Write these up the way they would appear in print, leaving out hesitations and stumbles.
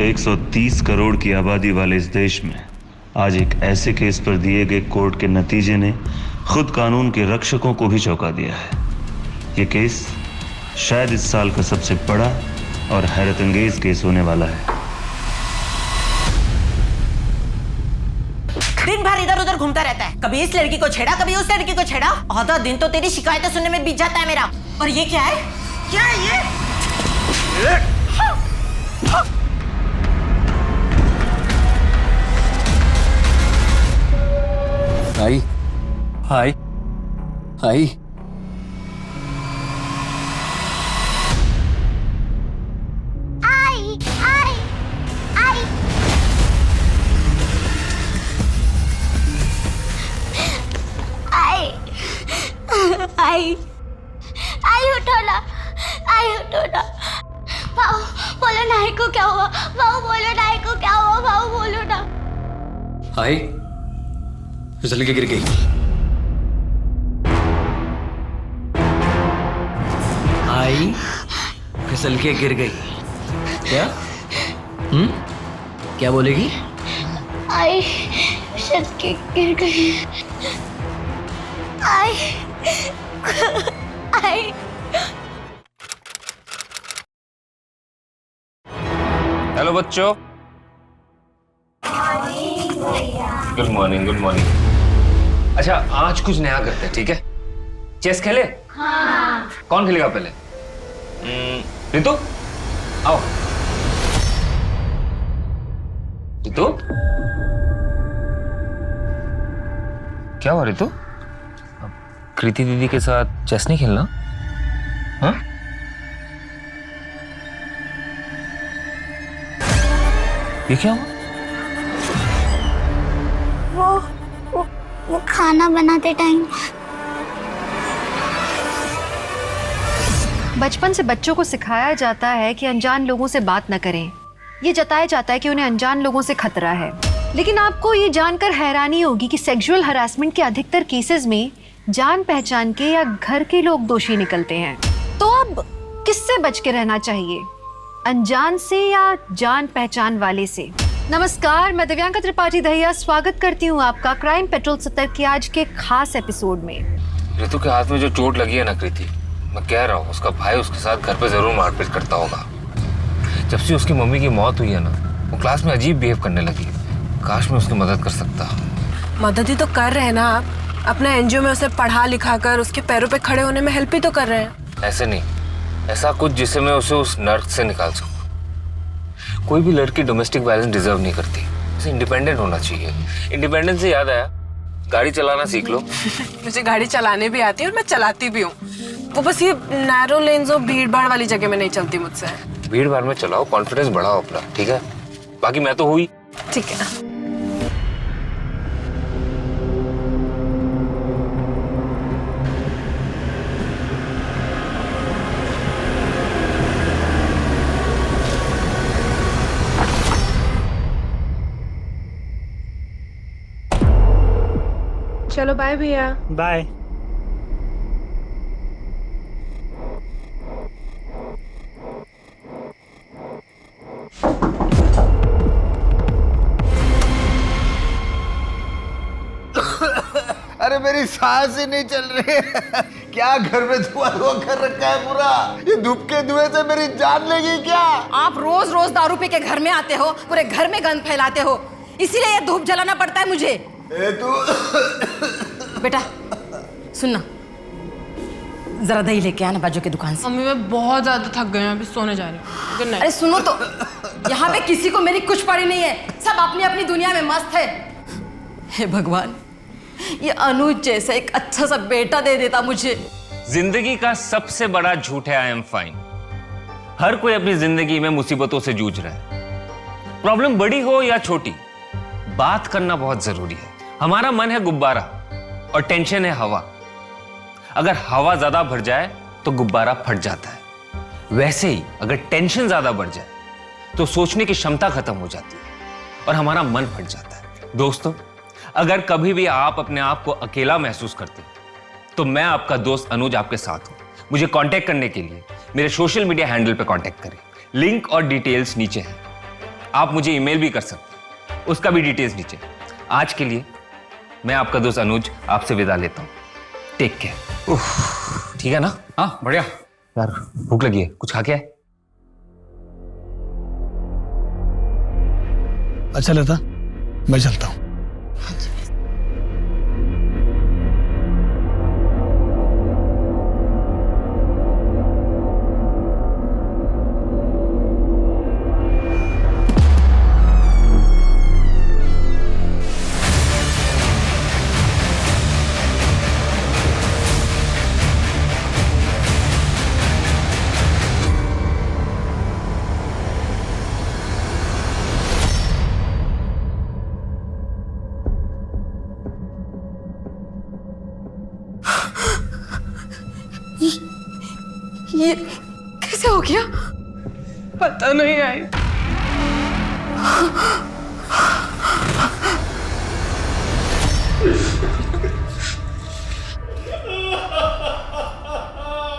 130 करोड़ की आबादी वाले इस देश में आज एक ऐसे केस पर दिए गए कोर्ट के नतीजे ने खुद कानून के रक्षकों को भी चौंका दिया है। ये केस शायद इस साल का सबसे बड़ा और हैरतअंगेज केस होने वाला है। दिन भर इधर उधर घूमता रहता है, कभी इस लड़की को छेड़ा, कभी उस लड़की को छेड़ा। आधा दिन तो तेरी शिकायतें सुनने में बीत जाता है मेरा। और ये क्या है? क्या है ये? हाय हाय हाय आई उठो ना, भाऊ बोलो नाई को क्या हुआ, भाऊ बोलो नाई को क्या हुआ, भाऊ बोलो ना। हाय फिसल के गिर गई। हाय फिसल के गिर गई। क्या क्या बोलेगी? आई फिसल के गिर गई। आई हेलो बच्चों। Good morning, good morning. अच्छा, आज कुछ नया करते हैं, ठीक है? चेस खेले? हाँ। कौन खेलेगा पहले? रितु, आओ। रितु, क्या हुआ रितु? कृति दीदी के साथ चेस नहीं खेलना? हाँ? ये क्या हुआ? वो खाना बनाते टाइम। बचपन से बच्चों को सिखाया जाता है कि अनजान लोगों से बात न करें। ये जताया जाता है कि उन्हें अनजान लोगों से खतरा है। लेकिन आपको ये जानकर हैरानी होगी कि सेक्सुअल हरासमेंट के अधिकतर केसेस में जान पहचान के या घर के लोग दोषी निकलते हैं। तो अब किससे बच के रहना चाहिए, अनजान से या जान पहचान वाले से? नमस्कार, मैं दिव्यांका त्रिपाठी दहिया स्वागत करती हूँ आपका क्राइम पेट्रोल 70 के आज के खास एपिसोड में। रितु के हाथ में जो चोट लगी है ना कृति, मैं कह रहा हूँ उसका भाई उसके साथ घर पे जरूर मारपीट करता होगा। जब से उसकी मम्मी की मौत हुई है ना, वो क्लास में अजीब बिहेव करने लगी। काश मैं उसकी मदद कर सकता। मदद ही तो कर रहे हैं ना आप, अपना एनजीओ में उसे पढ़ा लिखा कर उसके पैरों पे खड़े होने में हेल्प ही तो कर रहे हैं। ऐसे नहीं, ऐसा कुछ जिससे मैं उसे उस नर्क से निकाल सकूं। कोई भी लड़की डोमेस्टिक वायलेंस डिजर्व नहीं करती, उसे इंडिपेंडेंट होना चाहिए। इंडिपेंडेंस से याद आया, गाड़ी चलाना सीख लो। मुझे गाड़ी चलाने भी आती है और मैं चलाती भी हूँ। वो बस ये नैरो लेन्स और भीड़ भाड़ वाली जगह में नहीं चलती मुझसे। भीड़ भाड़ में चलाओ, कॉन्फिडेंस बढ़ाओ अपना, ठीक है? बाकी मैं तो हुई। ठीक है। चलो बाय भैया। बाय। अरे मेरी सांस ही नहीं चल रही है। क्या घर में धुआं कर रखा है पूरा? ये धूप के धुएं से मेरी जान लेगी क्या? आप रोज रोज दारू पी के घर में आते हो, पूरे घर में गंद फैलाते हो, इसीलिए ये धूप जलाना पड़ता है मुझे। बेटा सुनना, जरा दही लेके आना बाजू की दुकान से। मम्मी मैं बहुत ज्यादा थक गई हूँ, अभी सोने जा रही हूँ। Good night. अरे सुनो तो, यहाँ पे किसी को मेरी कुछ पड़ी नहीं है, सब अपनी अपनी दुनिया में मस्त है। हे भगवान, ये अनुज जैसा एक अच्छा सा बेटा दे देता मुझे। जिंदगी का सबसे बड़ा झूठ है आई एम फाइन। हर कोई अपनी जिंदगी में मुसीबतों से जूझ रहा है। प्रॉब्लम बड़ी हो या छोटी, बात करना बहुत जरूरी है। हमारा मन है गुब्बारा और टेंशन है हवा। अगर हवा ज्यादा भर जाए तो गुब्बारा फट जाता है। वैसे ही अगर टेंशन ज्यादा बढ़ जाए तो सोचने की क्षमता खत्म हो जाती है और हमारा मन फट जाता है। दोस्तों, अगर कभी भी आप अपने आप को अकेला महसूस करते हैं तो मैं आपका दोस्त अनुज आपके साथ हूं। मुझे कांटेक्ट करने के लिए मेरे सोशल मीडिया हैंडल पे कांटेक्ट करें। लिंक और डिटेल्स नीचे हैं। आप मुझे ईमेल भी कर सकते हैं, उसका भी डिटेल्स नीचे। आज के लिए मैं आपका दोस्त अनुज आपसे विदा लेता हूँ। Take care. ठीक है ना? हाँ बढ़िया। यार भूख लगी है, कुछ खा के आए? अच्छा लता, मैं चलता हूँ। ये कैसे हो गया? पता नहीं आई।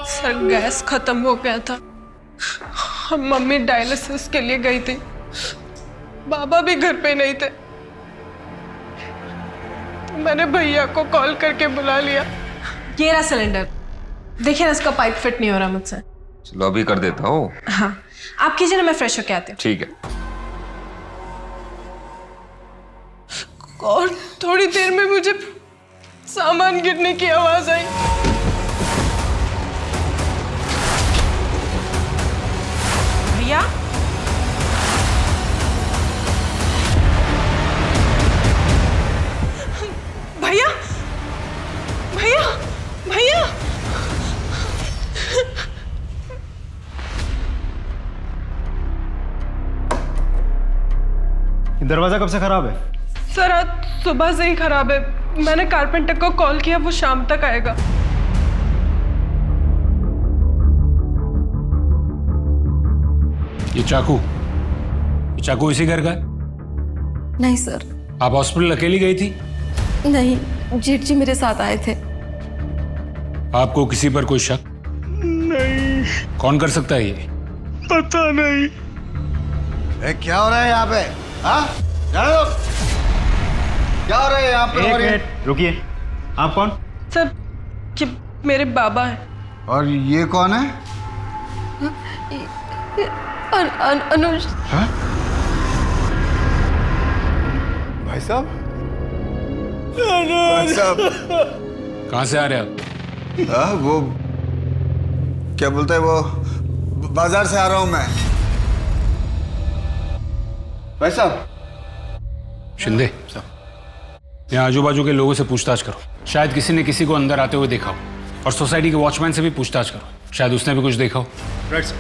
सर गैस खत्म हो गया था। हम मम्मी डायलिसिस के लिए गई थी, बाबा भी घर पे नहीं थे। तो मैंने भैया को कॉल करके बुला लिया। ये रहा सिलेंडर, देखिए ना इसका पाइप फिट नहीं हो रहा मुझसे। चलो अभी कर देता हूँ। हाँ आप कीजिए ना, मैं फ्रेश होके आती हूँ। ठीक है। और थोड़ी देर में मुझे सामान गिरने की आवाज आई। भैया भैया भैया भैया दरवाजा कब से खराब है? सर आज सुबह से ही खराब है। मैंने कारपेंटर को कॉल किया, वो शाम तक आएगा। ये चाकू इसी घर का है? नहीं सर। आप हॉस्पिटल अकेली गई थी? नहीं, जेठ जी मेरे साथ आए थे। आपको किसी पर कोई शक? नहीं। कौन कर सकता है ये? पता नहीं। क्या हो रहा है यहाँ पे? हाँ? जाने दो। क्या हो रहा है यहाँ पे? एक मिनट रुकिए, आप कौन? सर ये मेरे बाबा है। और ये कौन है? अनुज। हाँ? भाई साहब? भाई साहब? कहाँ से आ रहे हैं आप? हाँ, वो क्या बोलते हैं, वो बाजार से आ रहा हूँ मैं। भाई साहब? शिंदे, यहाँ आजू बाजू के लोगों से पूछताछ करो, शायद किसी ने किसी को अंदर आते हुए देखा हो। और सोसाइटी के वॉचमैन से भी पूछताछ करो, शायद उसने भी कुछ देखा हो। Right sir.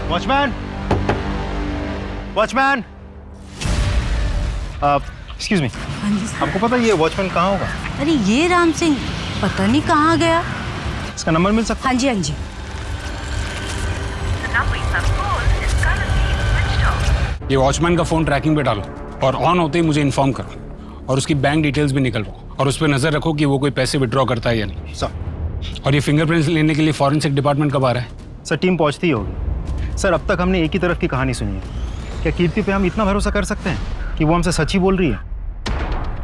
Watchman, watchman, excuse me, आपको पता है ये वॉचमैन कहाँ होगा? अरे ये राम सिंह पता नहीं कहाँ गया। इसका नंबर मिल सकता? हाँ जी हाँ जी। ये वॉचमैन का फोन ट्रैकिंग पे डालो और ऑन होते ही मुझे इन्फॉर्म करो, और उसकी बैंक डिटेल्स भी निकलवाओ, और उस पर नजर रखो कि वो कोई पैसे विड्रॉ करता है या नहीं। सर। और ये फिंगरप्रिंट्स लेने के लिए फॉरेंसिक डिपार्टमेंट कब आ रहा है? सर टीम पहुंचती ही होगी। सर अब तक हमने एक ही तरफ की कहानी सुनी है। क्या कीर्ति पे हम इतना भरोसा कर सकते हैं कि वो हमसे सच ही बोल रही है?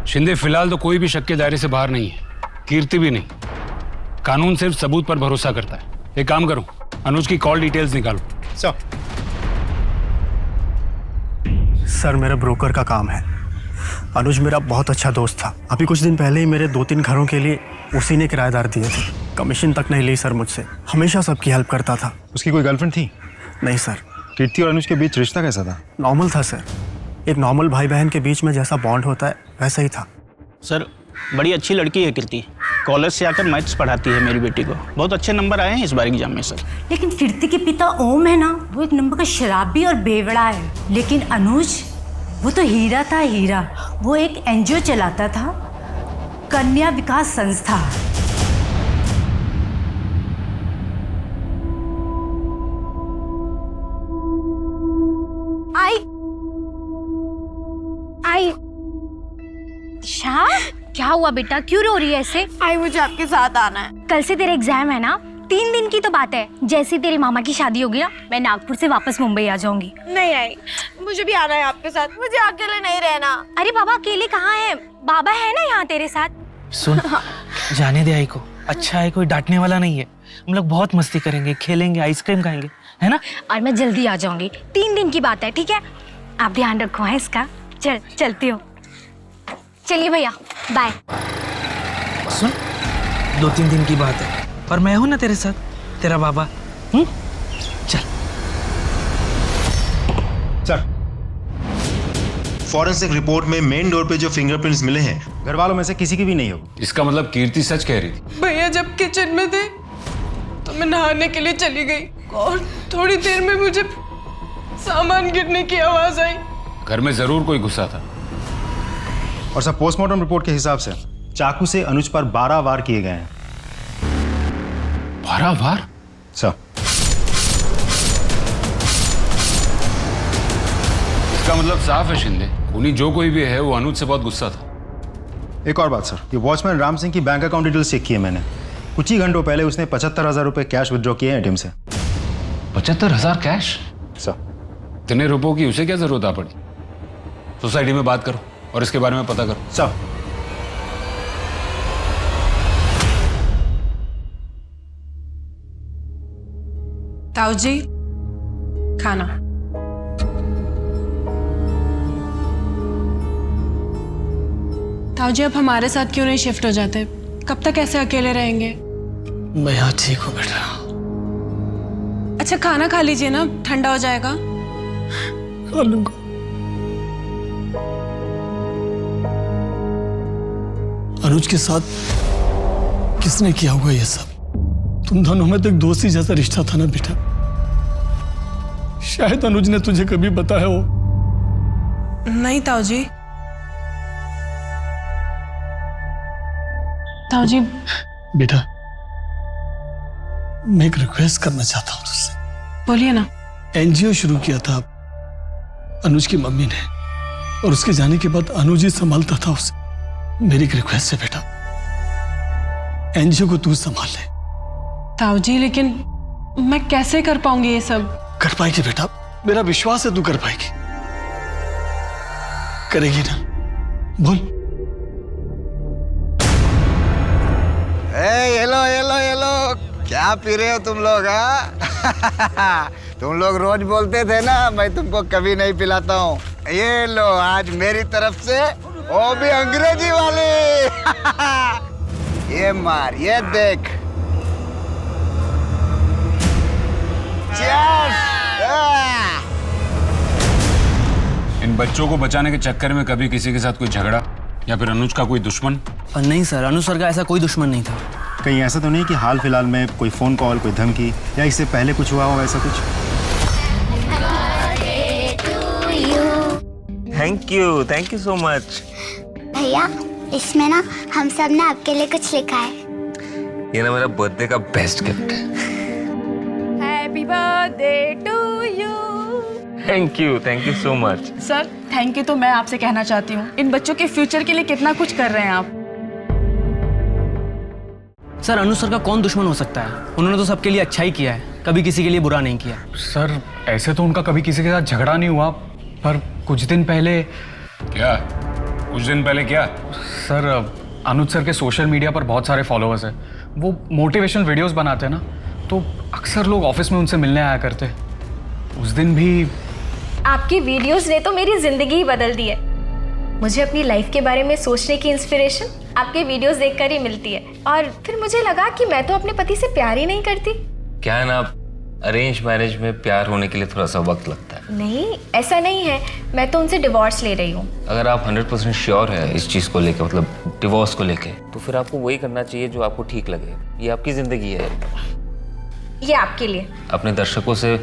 शिंदे, फिलहाल तो कोई भी शक के दायरे से बाहर नहीं है, कीर्ति भी नहीं। कानून सिर्फ सबूत पर भरोसा करता है। एक काम करो, अनुज की कॉल डिटेल्स निकालो। सर मेरा ब्रोकर का काम है। अनुज मेरा बहुत अच्छा दोस्त था। अभी कुछ दिन पहले ही मेरे 2-3 घरों के लिए उसी ने किराएदार दिए थे। कमीशन तक नहीं ली सर मुझसे, हमेशा सबकी हेल्प करता था। उसकी कोई गर्लफ्रेंड थी? नहीं सर। कीर्ति और अनुज के बीच रिश्ता कैसा था? नॉर्मल था सर, एक नॉर्मल भाई बहन के बीच में जैसा बॉन्ड होता है वैसा ही था। सर बड़ी अच्छी लड़की है कीर्ति, कॉलेज से आकर मैथ्स पढ़ाती है मेरी बेटी को। बहुत अच्छे नंबर आए हैं इस बार एग्जाम में सर। लेकिन कीर्ति के पिता ओम है ना, वो एक नंबर का शराबी और बेवड़ा है। लेकिन अनुज, वो तो हीरा था, हीरा। वो एक एनजीओ चलाता था, कन्या विकास संस्था। आई शाह, क्या हुआ बेटा, क्यों रो रही है ऐसे? आई मुझे आपके साथ आना है। कल से तेरे एग्जाम है ना, 3 दिन की तो बात है। जैसे तेरे मामा की शादी होगी ना, मैं नागपुर से वापस मुंबई आ जाऊंगी। नहीं आई, मुझे भी आना है आपके साथ, मुझे अकेले नहीं रहना। अरे बाबा अकेले कहाँ है, बाबा है ना यहाँ तेरे साथ। सुन, जाने दे आई को, अच्छा है, कोई डांटने वाला नहीं है। हम लोग बहुत मस्ती करेंगे, खेलेंगे, आइसक्रीम खाएंगे, है ना? और मैं जल्दी आ जाऊंगी, 3 दिन की बात है, ठीक है? आप ध्यान रखो है इसका। चलती हो। चलिए भैया, बाय। सुन, 2-3 दिन की बात है और मैं हूं ना तेरे साथ, तेरा बाबा। चल सर, फॉरेंसिक रिपोर्ट में मेन डोर पे जो फिंगरप्रिंट्स मिले हैं, घर वालों में से किसी की भी नहीं होगी। इसका मतलब कीर्ति सच कह रही थी। भैया जब किचन में थे तो मैं नहाने के लिए चली गई और थोड़ी देर में मुझे सामान गिरने की आवाज आई। घर में जरूर कोई घुसा था। और सर, पोस्टमार्टम रिपोर्ट के हिसाब से चाकू से अनुज पर 12 वार किए गए हैं। 12 वार? सर, इसका मतलब साफ है शिंदे, खूनी जो कोई भी है वो अनुज से बहुत गुस्सा था। एक और बात सर, ये वॉचमैन राम सिंह की बैंक अकाउंट डिटेल्स चेक की है मैंने। कुछ ही घंटों पहले उसने 75,000 रुपए कैश विड्रॉ किए हैं एटीएम से। 75,000 कैश? सर, इतने रुपयों की उसे क्या जरूरत आ पड़ी? सोसाइटी में बात करो और इसके बारे में पता करो। सर, ताऊ जी, खाना। ताऊ जी, आप हमारे साथ क्यों नहीं शिफ्ट हो जाते? कब तक ऐसे अकेले रहेंगे? मैं यहाँ ठीक हूँ बेटा। अच्छा खाना खा लीजिए ना, ठंडा हो जाएगा। खा लूंगा। अनुज के साथ किसने किया होगा ये सब? तुम दोनों में तो एक दोस्ती जैसा रिश्ता था ना बेटा। शायद अनुज ने तुझे कभी बताया हो। नहीं ताऊ जी। ताऊ जी। बेटा, मैं एक रिक्वेस्ट करना चाहता हूँ तुझसे। बोलिए ना। एनजीओ शुरू किया था अनुज की मम्मी ने, और उसके जाने के बाद अनुज ही संभालता था उसे। मेरी एक रिक्वेस्ट है बेटा, एनजीओ को तू संभाल ले। ताऊ जी, लेकिन मैं कैसे कर पाऊंगी ये सब? कर पाएगी बेटा, मेरा विश्वास है तू कर पाएगी। करेगी ना? बोल। ये लो, क्या पी रहे हो तुम लोग? हाँ तुम लोग रोज बोलते थे ना मैं तुमको कभी नहीं पिलाता हूँ। ये लो, आज मेरी तरफ से, वो भी अंग्रेजी वाली। ये मार, ये देख। इन बच्चों को बचाने के चक्कर में कभी किसी के साथ कोई झगड़ा या फिर अनुज का कोई दुश्मन? नहीं सर, अनुज सर का ऐसा कोई दुश्मन नहीं था। कहीं ऐसा तो नहीं कि हाल फिलहाल में कोई फोन कॉल, कोई धमकी या इससे पहले कुछ हुआ हो ऐसा कुछ? Thank you so much. भैया, इसमें ना हम सब ने आपके लिए कुछ लिखा है। ये ना मेरा बर्थडे का बेस्ट गिफ्ट है। Happy birthday to you. Thank you so much. Sir, thank you तो मैं आपसे कहना चाहती हूँ। इन बच्चों के फ्यूचर के लिए कितना कुछ कर रहे हैं आप। सर, अनुज सर का कौन दुश्मन हो सकता है? उन्होंने तो सबके लिए अच्छा ही किया है, कभी किसी के लिए बुरा नहीं किया। सर, ऐसे तो उनका कभी किसी के साथ झगड़ा नहीं हुआ, पर कुछ दिन पहले। क्या? कुछ दिन पहले क्या? सर, अनुज सर के सोशल मीडिया पर बहुत सारे फॉलोअर्स हैं। वो मोटिवेशनल वीडियोस बनाते हैं ना, तो अक्सर लोग ऑफिस में उनसे मिलने आया करते। उस दिन भी। आपकी वीडियोस ने तो मेरी जिंदगी ही बदल दी है। मुझे अपनी लाइफ के बारे में सोचने की इंस्पिरेशन आपके वीडियोस देखकर ही मिलती है। और फिर मुझे लगा कि मैं तो अपने पति से प्यार ही नहीं करती। क्या है ना, अरेंज मैरिज में प्यार होने के लिए थोड़ा सा वक्त लगता है। नहीं, ऐसा नहीं है। मैं तो उनसे डिवोर्स ले रही हूँ। अगर आप 100% श्योर है इस चीज़ को लेकर, मतलब डिवोर्स को लेकर, तो फिर आपको वही करना चाहिए जो आपको ठीक लगे। ये आपकी ज़िंदगी है। ये आपके लिए। अपने दर्शकों से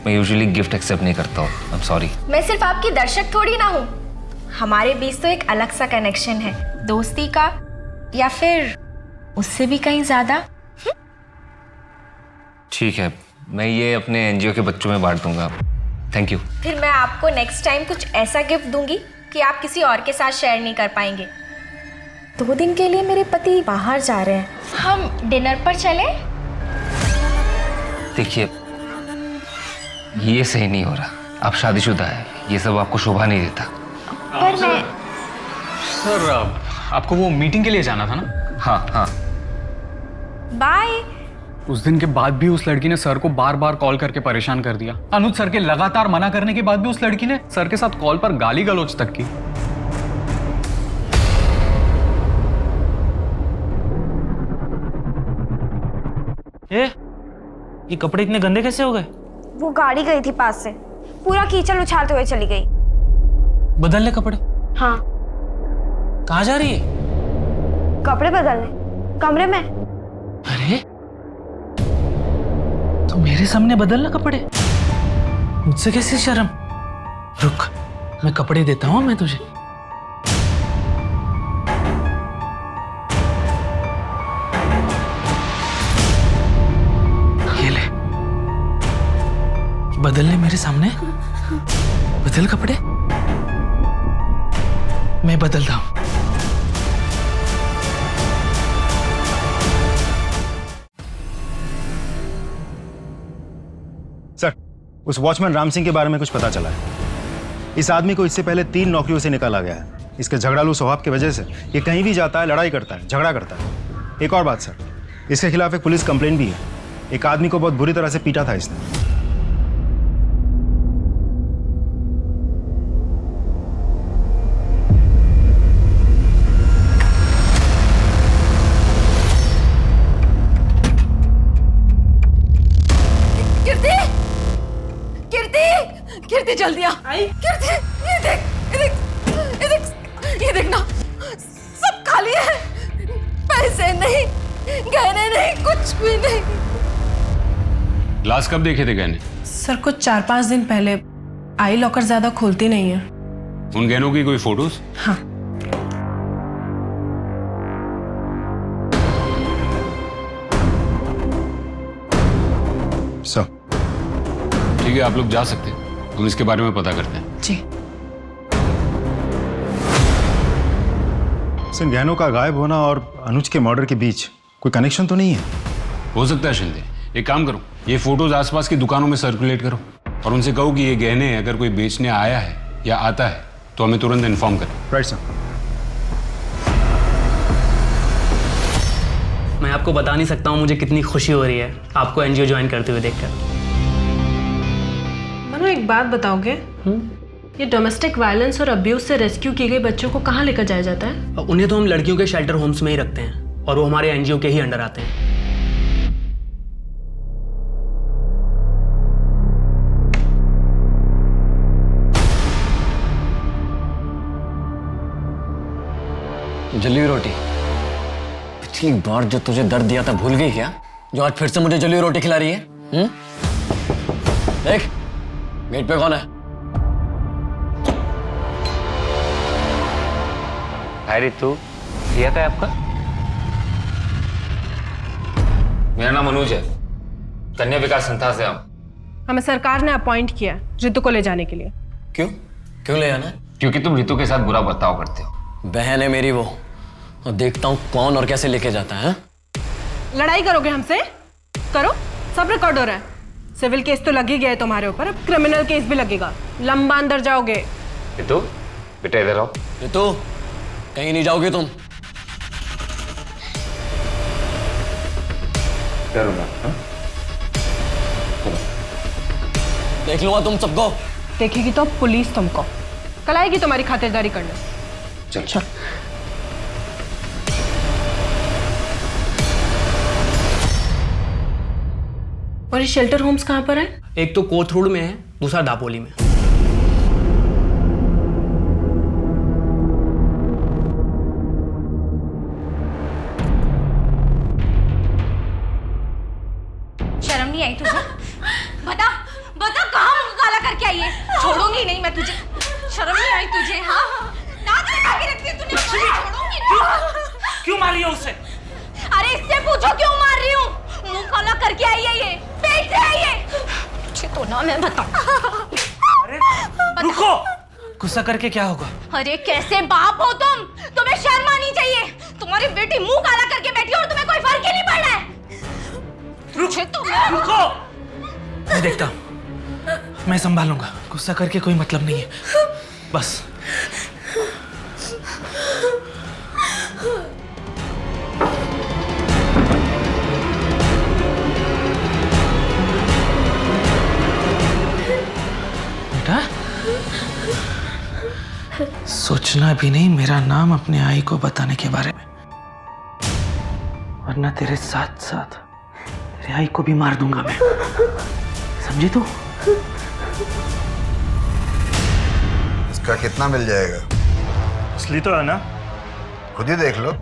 मैं यूजुअली गिफ्ट एक्सेप्ट नहीं करता हूँ। I am sorry. मैं सिर्फ आपकी दर्शक थोड़ी ना हूँ। हमारे बीच तो एक अलग सा कनेक्शन है, दोस्ती का, या फिर उससे भी कहीं ज्यादा। ठीक है, मैं ये अपने एनजीओ के बच्चों में बांट दूंगा। Thank you. फिर मैं आपको नेक्स्ट टाइम कुछ ऐसा गिफ्ट दूंगी कि आप किसी और के साथ शेयर नहीं कर पाएंगे। 2 दिन के लिए मेरे पति बाहर जा रहे हैं, हम डिनर पर चले? देखिए, ये सही नहीं हो रहा। आप शादीशुदा है, ये सब आपको शोभा नहीं देता। पर मैं सर आपको वो मीटिंग के लिए जाना था ना? हाँ हाँ। बाय। उस दिन के बाद भी उस लड़की ने सर को बार बार कॉल करके परेशान कर दिया। अनुज सर के लगातार मना करने के बाद भी उस लड़की ने सर के साथ कॉल पर गाली गलौज तक की। ये कपड़े इतने गंदे कैसे हो गए? वो गाड़ी गई थी पास से, पूरा कीचड़ उछालते हुए चली गई। बदल ले कपड़े। हाँ। कहाँ जा रही है? कपड़े बदलने, कमरे में। अरे तो मेरे सामने बदलना कपड़े? मुझसे कैसी शर्म? रुक, मैं कपड़े देता हूँ मैं तुझे। ये ले, बदल ले मेरे सामने। बदल कपड़े, मैं बदलता हूँ। सर, उस वॉचमैन राम सिंह के बारे में कुछ पता चला है। इस आदमी को इससे पहले 3 नौकरियों से निकाला गया है। इसके झगड़ालू स्वभाव की वजह से ये कहीं भी जाता है, लड़ाई करता है, झगड़ा करता है। एक और बात सर, इसके खिलाफ एक पुलिस कंप्लेंट भी है। एक आदमी को बहुत बुरी तरह से पीटा था इसने। कीर्ति जल्दी आ। कीर्ति, ये देख, ये देख, ये देख, ये देख ना, सब खाली है। पैसे नहीं, गहने नहीं, कुछ भी नहीं। लास्ट कब देखे थे गहने? सर कुछ 4-5 दिन पहले। आई लॉकर ज्यादा खोलती नहीं है। उन गहनों की कोई फोटोज? हाँ। सर ठीक है, आप लोग जा सकते हैं। हम इसके बारे में पता करते हैं। जी। सर, गहनों का गायब होना और अनुज के मर्डर के बीच कोई कनेक्शन तो नहीं है? हो सकता है शिंदे। एक काम करो, ये फोटोज आसपास की दुकानों में सर्कुलेट करो और उनसे कहो कि ये गहने अगर कोई बेचने आया है या आता है तो हमें तुरंत इन्फॉर्म करें। Right sir. मैं आपको बता नहीं सकता हूँ मुझे कितनी खुशी हो रही है आपको एनजीओ ज्वाइन करते हुए देखकर। मनु, एक बात बताओगे? ये डोमेस्टिक वायलेंस और अब्यूज से रेस्क्यू किए गए बच्चों को कहाँ लेकर जाया जाता है? उन्हें तो हम लड़कियों के शेल्टर होम्स में ही रखते हैं और वो हमारे एनजीओ के ही अंडर आते हैं। जली हुई रोटी। पिछली बार जो तुझे दर्द दिया था भूल गई क्या? जो आज फिर से मुझे जली हुई रोटी खिला रही है? देख, गेट पे कौन है? हाय रितु, क्या है आपका? मेरा नाम अनुज है, कन्या विकास संस्था से आऊं। हमें सरकार ने अपॉइंट किया रितु को ले जाने के लिए। क्यों? क्यों ले आना? क्योंकि तुम रितु के साथ बुरा बर्ताव करते हो। बहन है मेरी वो, और देखता हूँ कौन और कैसे लेके जाता है। लड़ाई करोगे हमसे? करो, सब रिकॉर्ड हो रहा है। सिविल केस तो लग ही गया है तुम्हारे ऊपर, अब क्रिमिनल केस भी लगेगा। लंबा अंदर जाओगे। रितु, बेटा इधर आओ। रितु, कहीं नहीं जाओगे तुम। देख लूंगा तुम सबको। देखेगी तो पुलिस तुमको। कल आएगी तुम्हारी खातिरदारी करने। चल चल। और ये शेल्टर होम्स कहाँ पर है? एक तो कोथरूड में है, दूसरा दापोली में। शर्म नहीं आई तुझे? बता बता, कहाँ मुंह काला करके आई है? छोड़ूंगी नहीं मैं तुझे। शर्म नहीं आई तुझे? हाँ, दांत लगा के रखती है तूने। छोड़ूंगी नहीं। क्यों मारी है उसे? अरे इससे पूछो क्यों मार रही हूँ? मुंह काला करके आई है ये, पेट से आई है। तुझे तो ना मैं बताऊं। अरे रुको, गुस्सा करके क्या होगा? अरे कैसे बाप हो तुम? तुम्हें शर्म आनी चाहिए। तुम्हारी बेटी मुंह काला करके बैठी है और तुम्हें कोई फर्क ही नहीं पड़ रहा है। रुको, मैं देखता हूँ, मैं संभालूंगा। गुस्सा करके कोई मतलब नहीं है, बस। बेटा, सोचना भी नहीं मेरा नाम अपने आई को बताने के बारे में, वरना तेरे साथ साथ तेरे आई को भी मार दूंगा मैं, समझी तू? इसका कितना मिल जाएगा? असली तो है ना? खुद ही देख लो।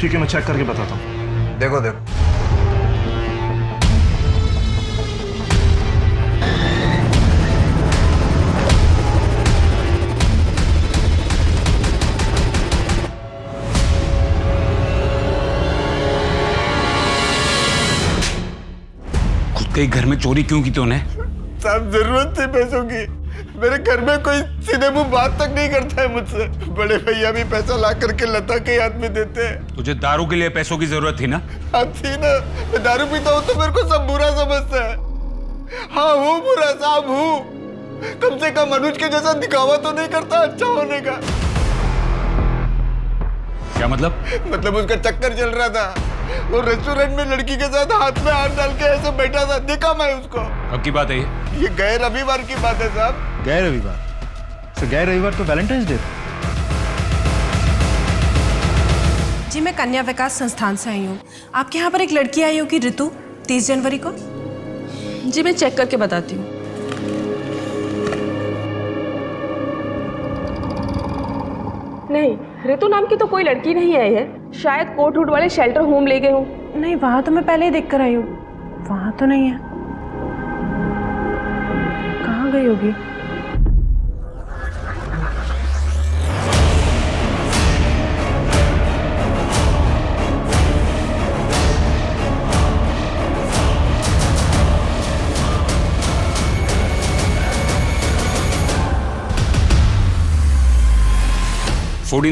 ठीक है, मैं चेक करके बताता हूँ। देखो देखो। के घर में चोरी क्यों की तूने? साहब जरूरत थी पैसों की। मेरे घर में कोई सीधे मुंह बात तक नहीं करता है मुझसे। बड़े भैया भी पैसा ला करके लता के हाथ में देते हैं। तुझे दारू के लिए पैसों की जरूरत थी ना? हाँ थी ना। मैं दारू पीता हूँ तो मेरे को सब बुरा समझता है। हाँ हूँ बुरा साहब हूँ। कम से कम अनुज के जैसा दिखावा तो नहीं करता अच्छा होने का। क्या मतलब? मतलब उसका चक्कर चल रहा था। वो रेस्टोरेंट में लड़की के साथ हाथ में हाथ डाल के ऐसे बैठा था, देखा मैं उसको। अब की बात है ये गए रविवार की बात है साहब। गए रविवार? तो गए रविवार तो वैलेंटाइंस डे था। जी मैं कन्या विकास संस्थान से आई हूँ। आपके यहाँ पर एक लड़की आई होगी ऋतु, 30 जनवरी को। जी मैं चेक करके बताती हूँ। नहीं, ऋतु नाम की तो कोई लड़की नहीं आई है। शायद कोट हुड वाले शेल्टर होम ले गए हूँ। नहीं, वहाँ तो मैं पहले ही देख कर आई हूँ। वहाँ तो नहीं है। कहाँ गई होगी?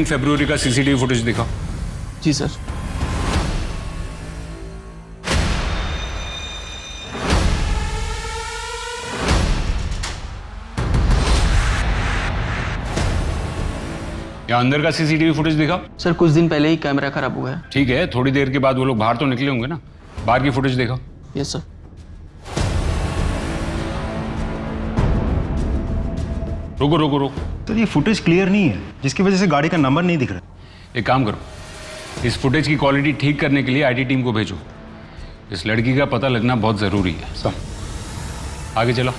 फरवरी का सीसीटीवी फुटेज दिखाओ। जी सर। या अंदर का सीसीटीवी फुटेज दिखाओ। सर कुछ दिन पहले ही कैमरा खराब हुआ है। ठीक है, थोड़ी देर के बाद वो लोग बाहर तो निकले होंगे ना, बाहर की फुटेज दिखाओ। Yes sir. रुको रुको रुको। तो ये फुटेज क्लियर नहीं है, जिसकी वजह से गाड़ी का नंबर नहीं दिख रहा। एक काम करो, इस फुटेज की क्वालिटी ठीक करने के लिए आईटी टीम को भेजो। इस लड़की का पता लगना बहुत जरूरी है। सब आगे चलो।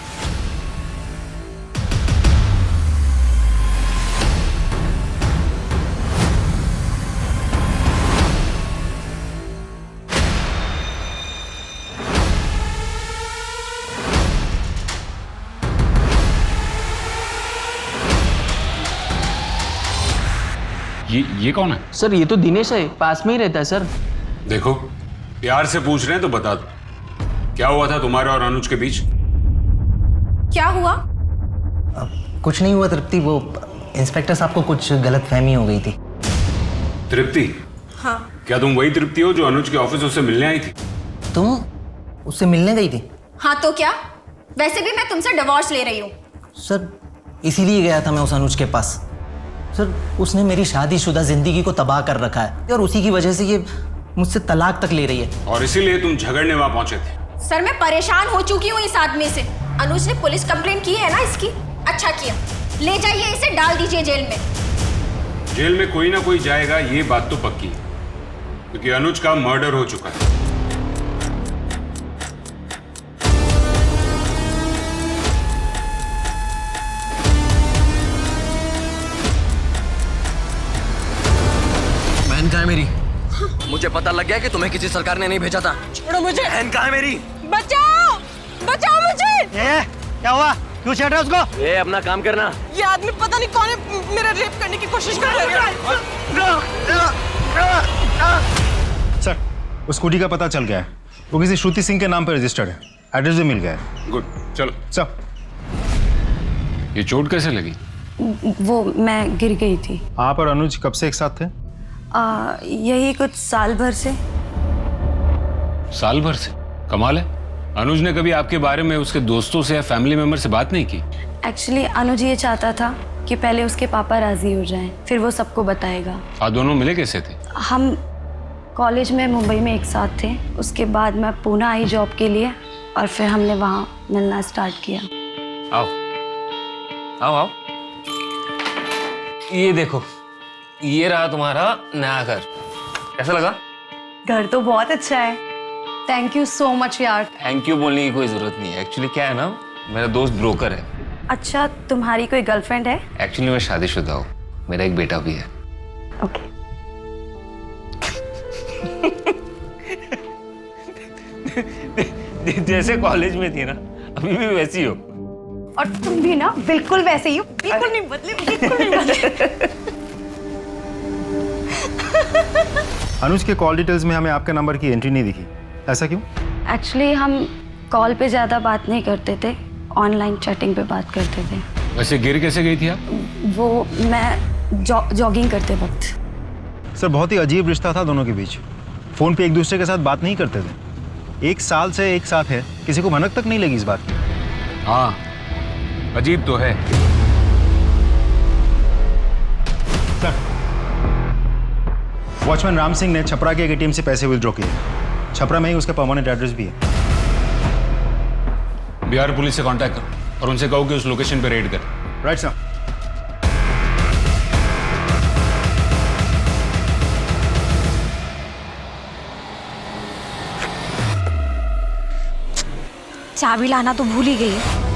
ये कौन है? सर ये तो दिनेश है, पास में ही रहता है सर। देखो, प्यार से पूछ रहे हैं तो बता दो, क्या हुआ था तुम्हारे और अनुज के बीच? क्या हुआ? कुछ नहीं हुआ तृप्ति, वो इंस्पेक्टर साहब को कुछ गलतफहमी हो गई थी। तृप्ति? हाँ। क्या तुम वही तृप्ति हो जो अनुज के ऑफिस उससे मिलने आई थी? तुम उससे मिलने गई थी? हाँ तो क्या, वैसे भी मैं तुमसे डिवोर्स ले रही हूँ। सर इसीलिए गया था मैं उस अनुज के पास। सर उसने मेरी शादीशुदा जिंदगी को तबाह कर रखा है और उसी की वजह से ये मुझसे तलाक तक ले रही है। और इसीलिए तुम झगड़ने वहां पहुंचे थे? सर मैं परेशान हो चुकी हूँ इस आदमी से। अनुज ने पुलिस कंप्लेंट की है ना इसकी। अच्छा किया, ले जाइए इसे, डाल दीजिए जेल में। जेल में कोई ना कोई जाएगा, ये बात तो पक्की है, क्योंकि अनुज का मर्डर हो चुका है। बहन कहाँ है मेरी? मुझे पता लग गया कि तुम्हें किसी सरकार ने नहीं भेजा था। छोड़ो मुझे। बहन कहाँ है मेरी? बचाओ, बचाओ मुझे। क्या हुआ? क्यों छेड़ रहे हो उसको? अपना काम करना। ये आदमी पता नहीं कौन है, मेरा रेप करने की कोशिश कर रहा है। सर उस स्कूटी का पता चल गया है, वो किसी श्रुति सिंह के नाम पर रजिस्टर्ड है, एड्रेस भी मिल गया है। गुड, चलो। सब ये चोट कैसे लगी? वो मैं गिर गई थी। आप और अनुज कब से एक साथ थे? यही कुछ साल भर से। साल भर से? कमाल है। अनुज ने कभी आपके बारे में उसके दोस्तों से या फैमिली मेंबर से बात नहीं की? एक्चुअली अनुज ये चाहता था कि पहले उसके पापा राजी हो जाएं, फिर वो सबको बताएगा। आप दोनों मिले कैसे थे? हम कॉलेज में मुंबई में एक साथ थे, उसके बाद मैं पुणे आई जॉब के लिए और फिर हमने वहाँ मिलना स्टार्ट किया। आओ आओ आओ, ये देखो, ये रहा तुम्हारा नया घर। कैसा लगा? घर तो बहुत अच्छा है। थैंक यू सो मच यार। थैंक यू बोलने की कोई जरूरत नहीं है। एक्चुअली क्या है ना, मेरा दोस्त ब्रोकर है। अच्छा, तुम्हारी कोई गर्लफ्रेंड है? एक्चुअली मैं शादीशुदा हूँ, मेरा एक बेटा भी है। ओके। जैसे कॉलेज में थी ना, अभी भी वैसी हो। और तुम भी ना बिल्कुल वैसे ही हो, बिल्कुल नहीं बदले, बिल्कुल नहीं बदले। अनुज के कॉल डिटेल्स में हमें आपके नंबर की एंट्री नहीं दिखी, ऐसा क्यों? एक्चुअली हम कॉल पे ज़्यादा बात नहीं करते थे, ऑनलाइन चैटिंग पे बात करते थे। वैसे गिर कैसे गई थी आप? वो मैं जॉगिंग करते वक्त। सर बहुत ही अजीब रिश्ता था दोनों के बीच। फ़ोन पे एक दूसरे के साथ बात नहीं करते थे। 1 साल से एक साथ है, किसी को भनक तक नहीं लगी इस बात की। हाँ, अजीब तो है। सर, वॉचमैन राम सिंह ने छपरा के एक एटीएम से पैसे विथड्रॉ किए। छपरा में ही उसका परमानेंट एड्रेस भी है। बिहार पुलिस से कांटेक्ट करो और उनसे कहो कि उस लोकेशन पे रेड कर। Right sir. चाबी लाना तो भूल ही गई है।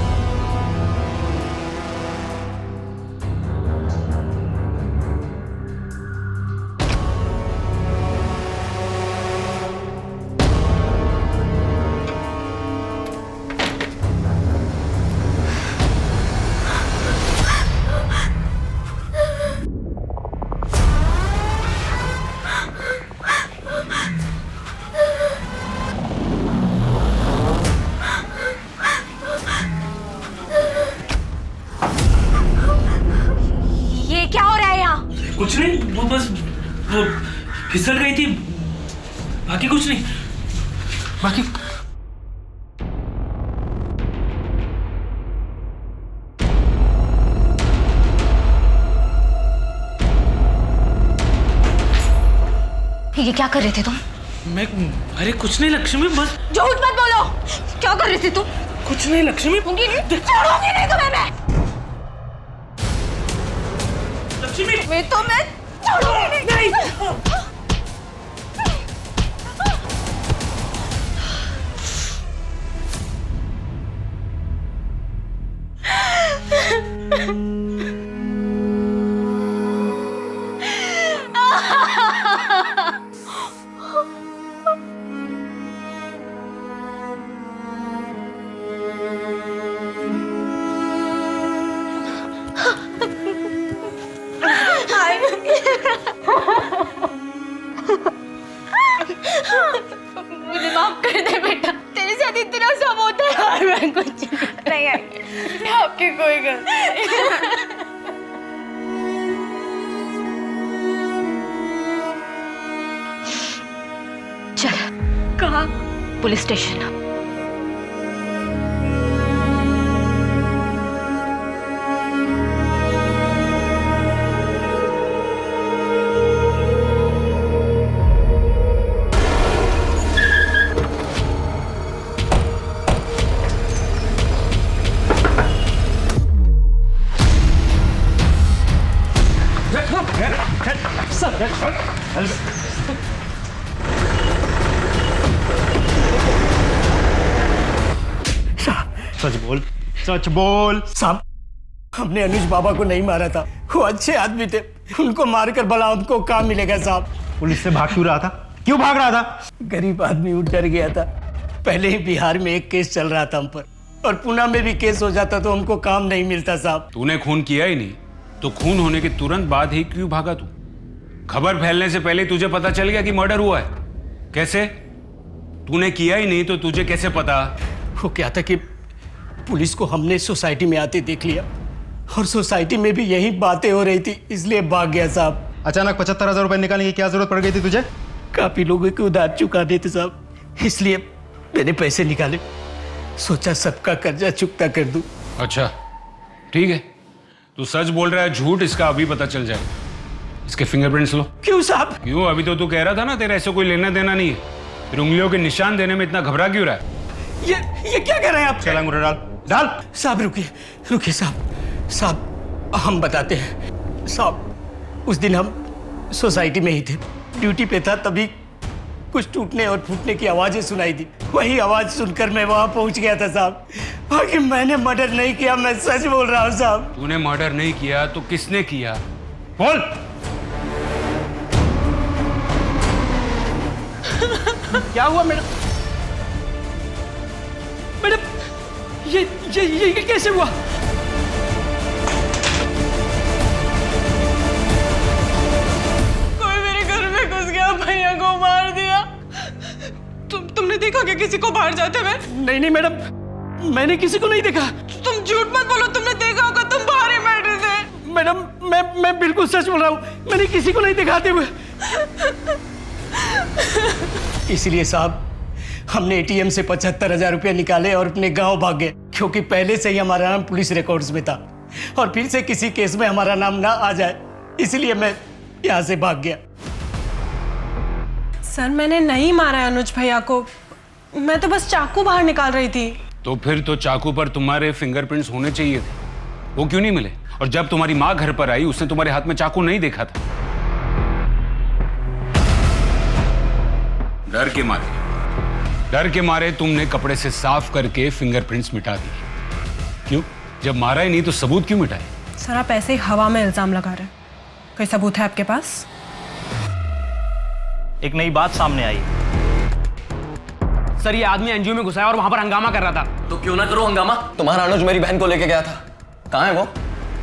कुछ नहीं, वो बस वो फिसल गई थी, बाकी कुछ नहीं। बाकी ये क्या कर रहे थे तुम? मैं, अरे कुछ नहीं लक्ष्मी, बस। झूठ मत बोलो, क्या कर रहे थे तुम? कुछ नहीं लक्ष्मी। छोड़ूंगी नहीं तुम्हें मैं। लक्ष्मी, मैं छोड़ूंगी नहीं। मुझे माफ कर दे बेटा, तेरे साथ इतना सब होता है और मैं कुछ नहीं आई। आपकी कोई गलती नहीं। चल। कहाँ? Police station. सच बोल, सच बोल। साहब, हमने अनुज बाबा को नहीं मारा था, वो अच्छे आदमी थे, उनको मारकर भला हमको काम मिलेगा साहब। पुलिस से भाग क्यों रहा था? क्यों भाग रहा था? गरीब आदमी उठ डर गया था। पहले ही बिहार में एक केस चल रहा था हम पर, और पुणे में भी केस हो जाता तो हमको काम नहीं मिलता साहब। तूने खून किया ही नहीं तो खून होने के तुरंत बाद ही क्यों भागा तू? खबर फैलने से पहले तुझे पता चल गया कि मर्डर हुआ है। कैसे? तूने किया ही नहीं तो तुझे कैसे पता? वो क्या था कि पुलिस को हमने सोसाइटी में आते देख लिया और सोसाइटी में भी यही बातें हो रही थी, इसलिए भाग गया साहब। अचानक 75,000 रुपए निकालने की क्या जरूरत पड़ गई थी तुझे? काफी लोगों के उधार चुकाने थे साहब, इसलिए मैंने पैसे निकाले, सोचा सबका कर्जा चुकता कर दूं। अच्छा ठीक है, तू सच बोल रहा है झूठ इसका अभी पता चल जाए। इसके फिंगरप्रिंट्स लो। क्यों साहब? क्यों? अभी तो तू कह रहा था ना तेरा ऐसे कोई लेना देना नहीं है, फिर उंगलियों के निशान देने में इतना घबरा क्यों रहा है? ये क्या कर रहे हैं आप? चल अंगूठा डाल डाल। साहब रुकिए साहब हम बताते हैं। साहब उस दिन हम सोसाइटी में ही थे, ड्यूटी पे था, तभी कुछ टूटने और फूटने की आवाजें सुनाई दी। वही आवाज सुनकर मैं वहां पहुंच गया था साहब। बाकी मैंने मर्डर नहीं किया, मैं सच बोल रहा हूं साहब। तूने मर्डर नहीं किया तो किसने किया? बोल। क्या हुआ मैडम? मैडम ये कैसे हुआ? कोई मेरे घर में घुस गया, भैया को मार दिया। तुमने देखा क्या किसी को बाहर जाते हुए? नहीं मैडम, मैंने किसी को नहीं देखा। तुम झूठ मत बोलो, तुमने देखा होगा, तुम बाहर ही बैठे थे। मैडम मैं बिल्कुल सच बोल रहा हूँ, मैंने किसी को नहीं दिखाते हुए। इसलिए साहब हमने एटीएम से 75,000 रुपये निकाले और अपने गांव भाग गए, क्योंकि पहले से ही हमारा नाम पुलिस रिकॉर्ड्स में था और फिर से किसी केस में हमारा नाम ना आ जाए, इसलिए मैं यहाँ से भाग गया। सर मैंने नहीं मारा है अनुज भैया को, मैं तो बस चाकू बाहर निकाल रही थी। तो फिर तो चाकू पर तुम्हारे फिंगरप्रिंट्स होने चाहिए थे, वो क्यों नहीं मिले? और जब तुम्हारी माँ घर पर आई उसने तुम्हारे हाथ में चाकू नहीं देखा था। डर के मारे तुमने कपड़े से साफ करके फिंगरप्रिंट्स मिटा दिए। क्यों? जब मारा ही नहीं तो सबूत क्यों मिटाए? सर आप ऐसे ही हवा में इल्जाम लगा रहे हैं, कोई सबूत है आपके पास? एक नई बात सामने आई। सर ये आदमी एनजीओ में घुसा है और वहां पर हंगामा कर रहा था। तो क्यों ना करो हंगामा? तुम्हारा अनुज मेरी बहन को लेके गया था, कहाँ है वो?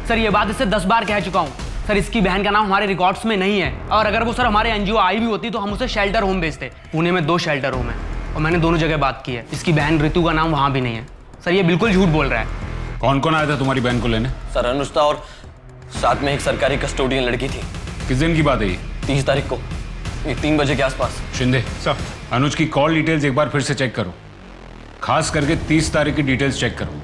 सर ये बात इससे 10 बार कह चुका हूँ। सर इसकी बहन का नाम हमारे रिकॉर्ड्स में नहीं है, और अगर वो सर हमारे एनजीओ आई भी होती तो हम उसे शेल्टर होम भेजते। पुणे में 2 शेल्टर होम है और मैंने दोनों जगह बात की है। इसकी बहन ऋतु का नाम वहां भी नहीं है। सर ये बिल्कुल झूठ बोल रहा है। कौन कौन आया था तुम्हारी बहन को लेने? सर अनुज था और साथ में एक सरकारी कस्टोडियन लड़की थी। किस दिन की बात है ये? 30 तारीख को 3 बजे के आसपास। शिंदे सर, अनुज की कॉल डिटेल्स एक बार फिर से चेक करो, खास करके 30 तारीख की डिटेल्स चेक करो।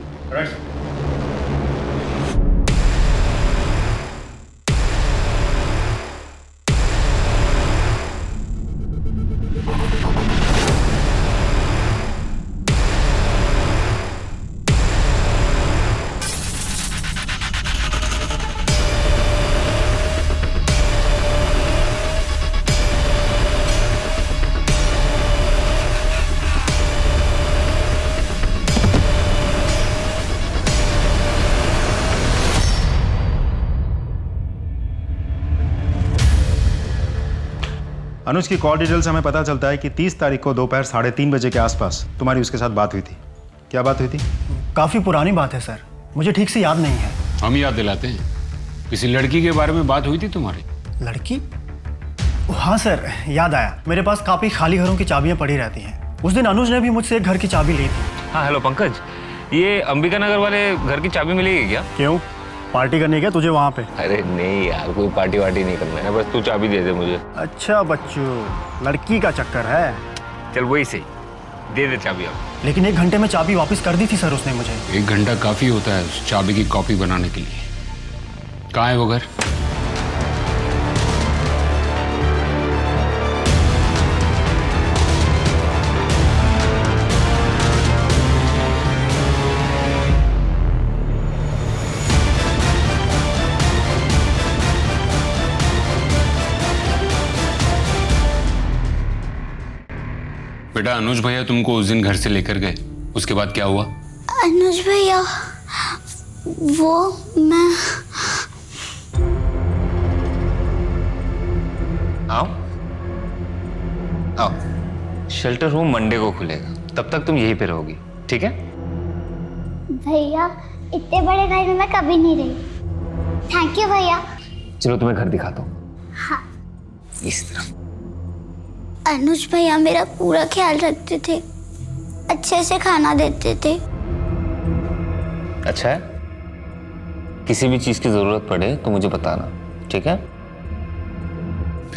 अनुज की कॉल डिटेल से हमें पता चलता है कि 30 तारीख को दोपहर 3:30 बजे के आसपास तुम्हारी उसके साथ बात हुई थी। क्या बात हुई थी? काफ़ी पुरानी बात है सर, मुझे ठीक से याद नहीं है। हम याद दिलाते हैं। किसी लड़की के बारे में बात हुई थी तुम्हारी? लड़की? हाँ सर, याद आया। मेरे पास काफ़ी खाली घरों की चाबियाँ पड़ी रहती हैं। उस दिन अनुज ने भी मुझसे एक घर की चाबी ली थी। हाँ हेलो पंकज, ये अंबिका नगर वाले घर की चाबी मिलेगी क्या? क्यों, पार्टी करनी है क्या तुझे वहाँ पे? अरे नहीं यार, कोई पार्टी वार्टी नहीं करना है, बस तू चाबी दे दे मुझे। अच्छा बच्चों, लड़की का चक्कर है। चल वही सही, दे दे चाबी अब। लेकिन 1 घंटे में चाबी वापस कर दी थी सर उसने मुझे। 1 घंटा काफी होता है उस चाबी की कॉपी बनाने के लिए। कहाँ है वो घर? बेटा अनुज भैया तुमको उस दिन घर से लेकर गए, उसके बाद क्या हुआ? अनुज भैया वो मैं आओ आओ, शेल्टर होम मंडे को खुलेगा, तब तक तुम यहीं पे रहोगी, ठीक है? भैया इतने बड़े घर में मैं कभी नहीं रही। थैंक यू भैया। चलो तुम्हें घर दिखाता हूँ। हाँ। इस तरह। अनुज भैया मेरा पूरा ख्याल रखते थे, अच्छे से खाना देते थे। अच्छा है, किसी भी चीज की जरूरत पड़े तो मुझे बताना, ठीक है?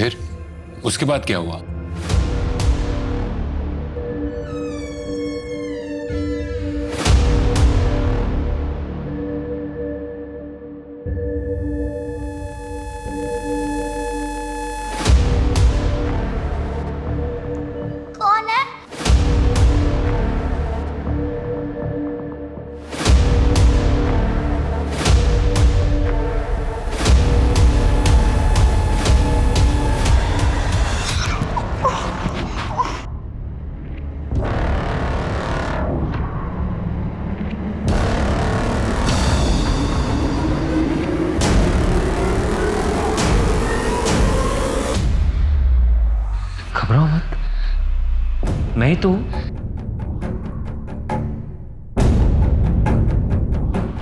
फिर उसके बाद क्या हुआ? कौन है? घबराओ मत, मैं ही तो हूं।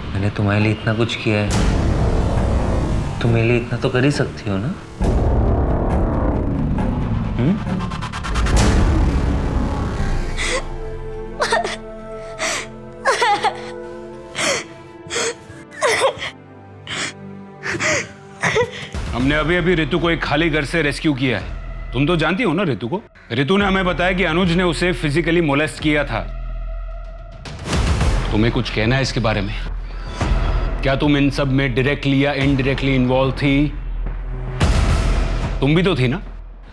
मैंने तुम्हारे लिए इतना कुछ किया है, तुम मेरे लिए इतना तो कर ही सकती हो ना? हमने अभी अभी रितु को एक खाली घर से रेस्क्यू किया है। तुम तो जानती हो ना रितु को। रितु ने हमें बताया कि अनुज ने उसे फिजिकली मोलेस्ट किया था। तुम्हें कुछ कहना है इसके बारे में? क्या तुम इन सब में डायरेक्टली या इनडायरेक्टली इन्वॉल्व थी? तुम भी तो थी ना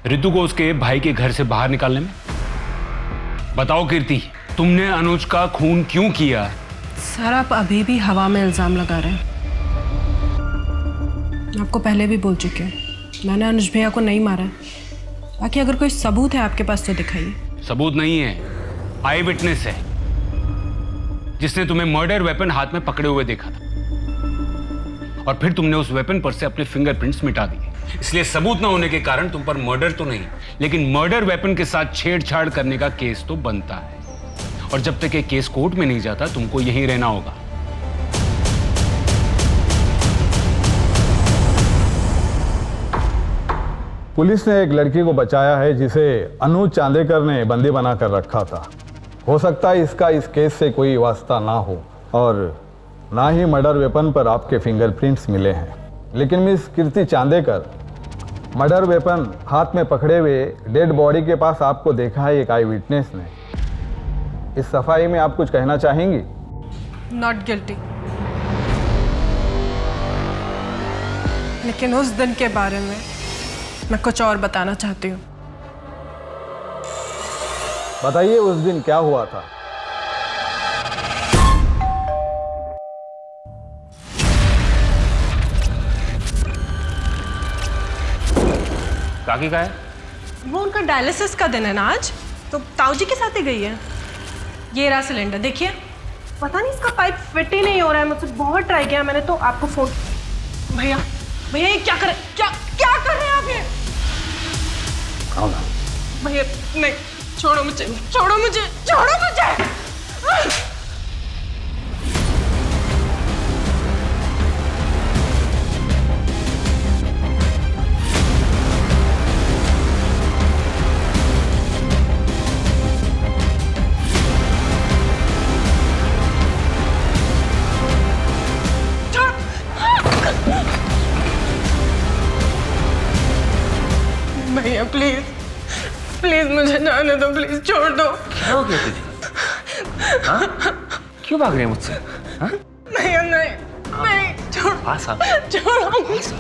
रितु को उसके भाई के घर से बाहर निकालने में। बताओ कीर्ति, तुमने अनुज का खून क्यों किया? सर आप अभी भी हवा में इल्जाम लगा रहे हैं। आपको पहले भी बोल चुके हैं, मैंने अनुज भैया को नहीं मारा है। बाकी अगर कोई सबूत है आपके पास तो दिखाइए। सबूत नहीं है, आई विटनेस है, जिसने तुम्हें मर्डर वेपन हाथ में पकड़े हुए देखा था और फिर तुमने उस वेपन पर से अपने फिंगरप्रिंट्स मिटा दिए। इसलिए सबूत न होने के कारण तुम पर मर्डर तो नहीं, लेकिन मर्डर वेपन के साथ छेड़छाड़ करने का केस तो बनता है। और जब तक ये केस कोर्ट में नहीं जाता तुमको यहीं रहना होगा। पुलिस ने एक लड़की को बचाया है जिसे अनुज चांदेकर ने बंदी बनाकर रखा था। हो सकता है इसका इस केस से कोई वास्ता ना हो और ना ही मर्डर वेपन पर आपके फिंगरप्रिंट्स मिले हैं। लेकिन मिस कीर्ति चांदेकर, मर्डर वेपन हाथ में पकड़े हुए डेड बॉडी के पास आपको देखा है एक आई विटनेस ने। इस सफाई में आप कुछ कहना चाहेंगी? Not guilty. लेकिन उस दिन के बारे में मैं कुछ और बताना चाहती हूँ। बताइए उस दिन क्या हुआ था? काकी का है? वो उनका डायलिसिस का दिन है ना आज, तो ताऊ जी के साथ ही गई है। ये रहा सिलेंडर, देखिए। पता नहीं इसका पाइप फिट ही नहीं हो रहा है, मुझसे बहुत ट्राई किया मैंने। तो आपको फोन, भैया भैया ये क्या कर रहे हैं आप? ये भैया नहीं, छोड़ो मुझे, छोड़ो मुझे, छोड़ो मुझे। भैया प्लीज प्लीज मुझे जाने दो, प्लीज छोड़ दो। क्या हो गया तुझे? हाँ? क्यों भाग रहे हैं मुझसे? हाँ? भैया नहीं नहीं, छोड़ो, पास आ। छोड़ो मुझे।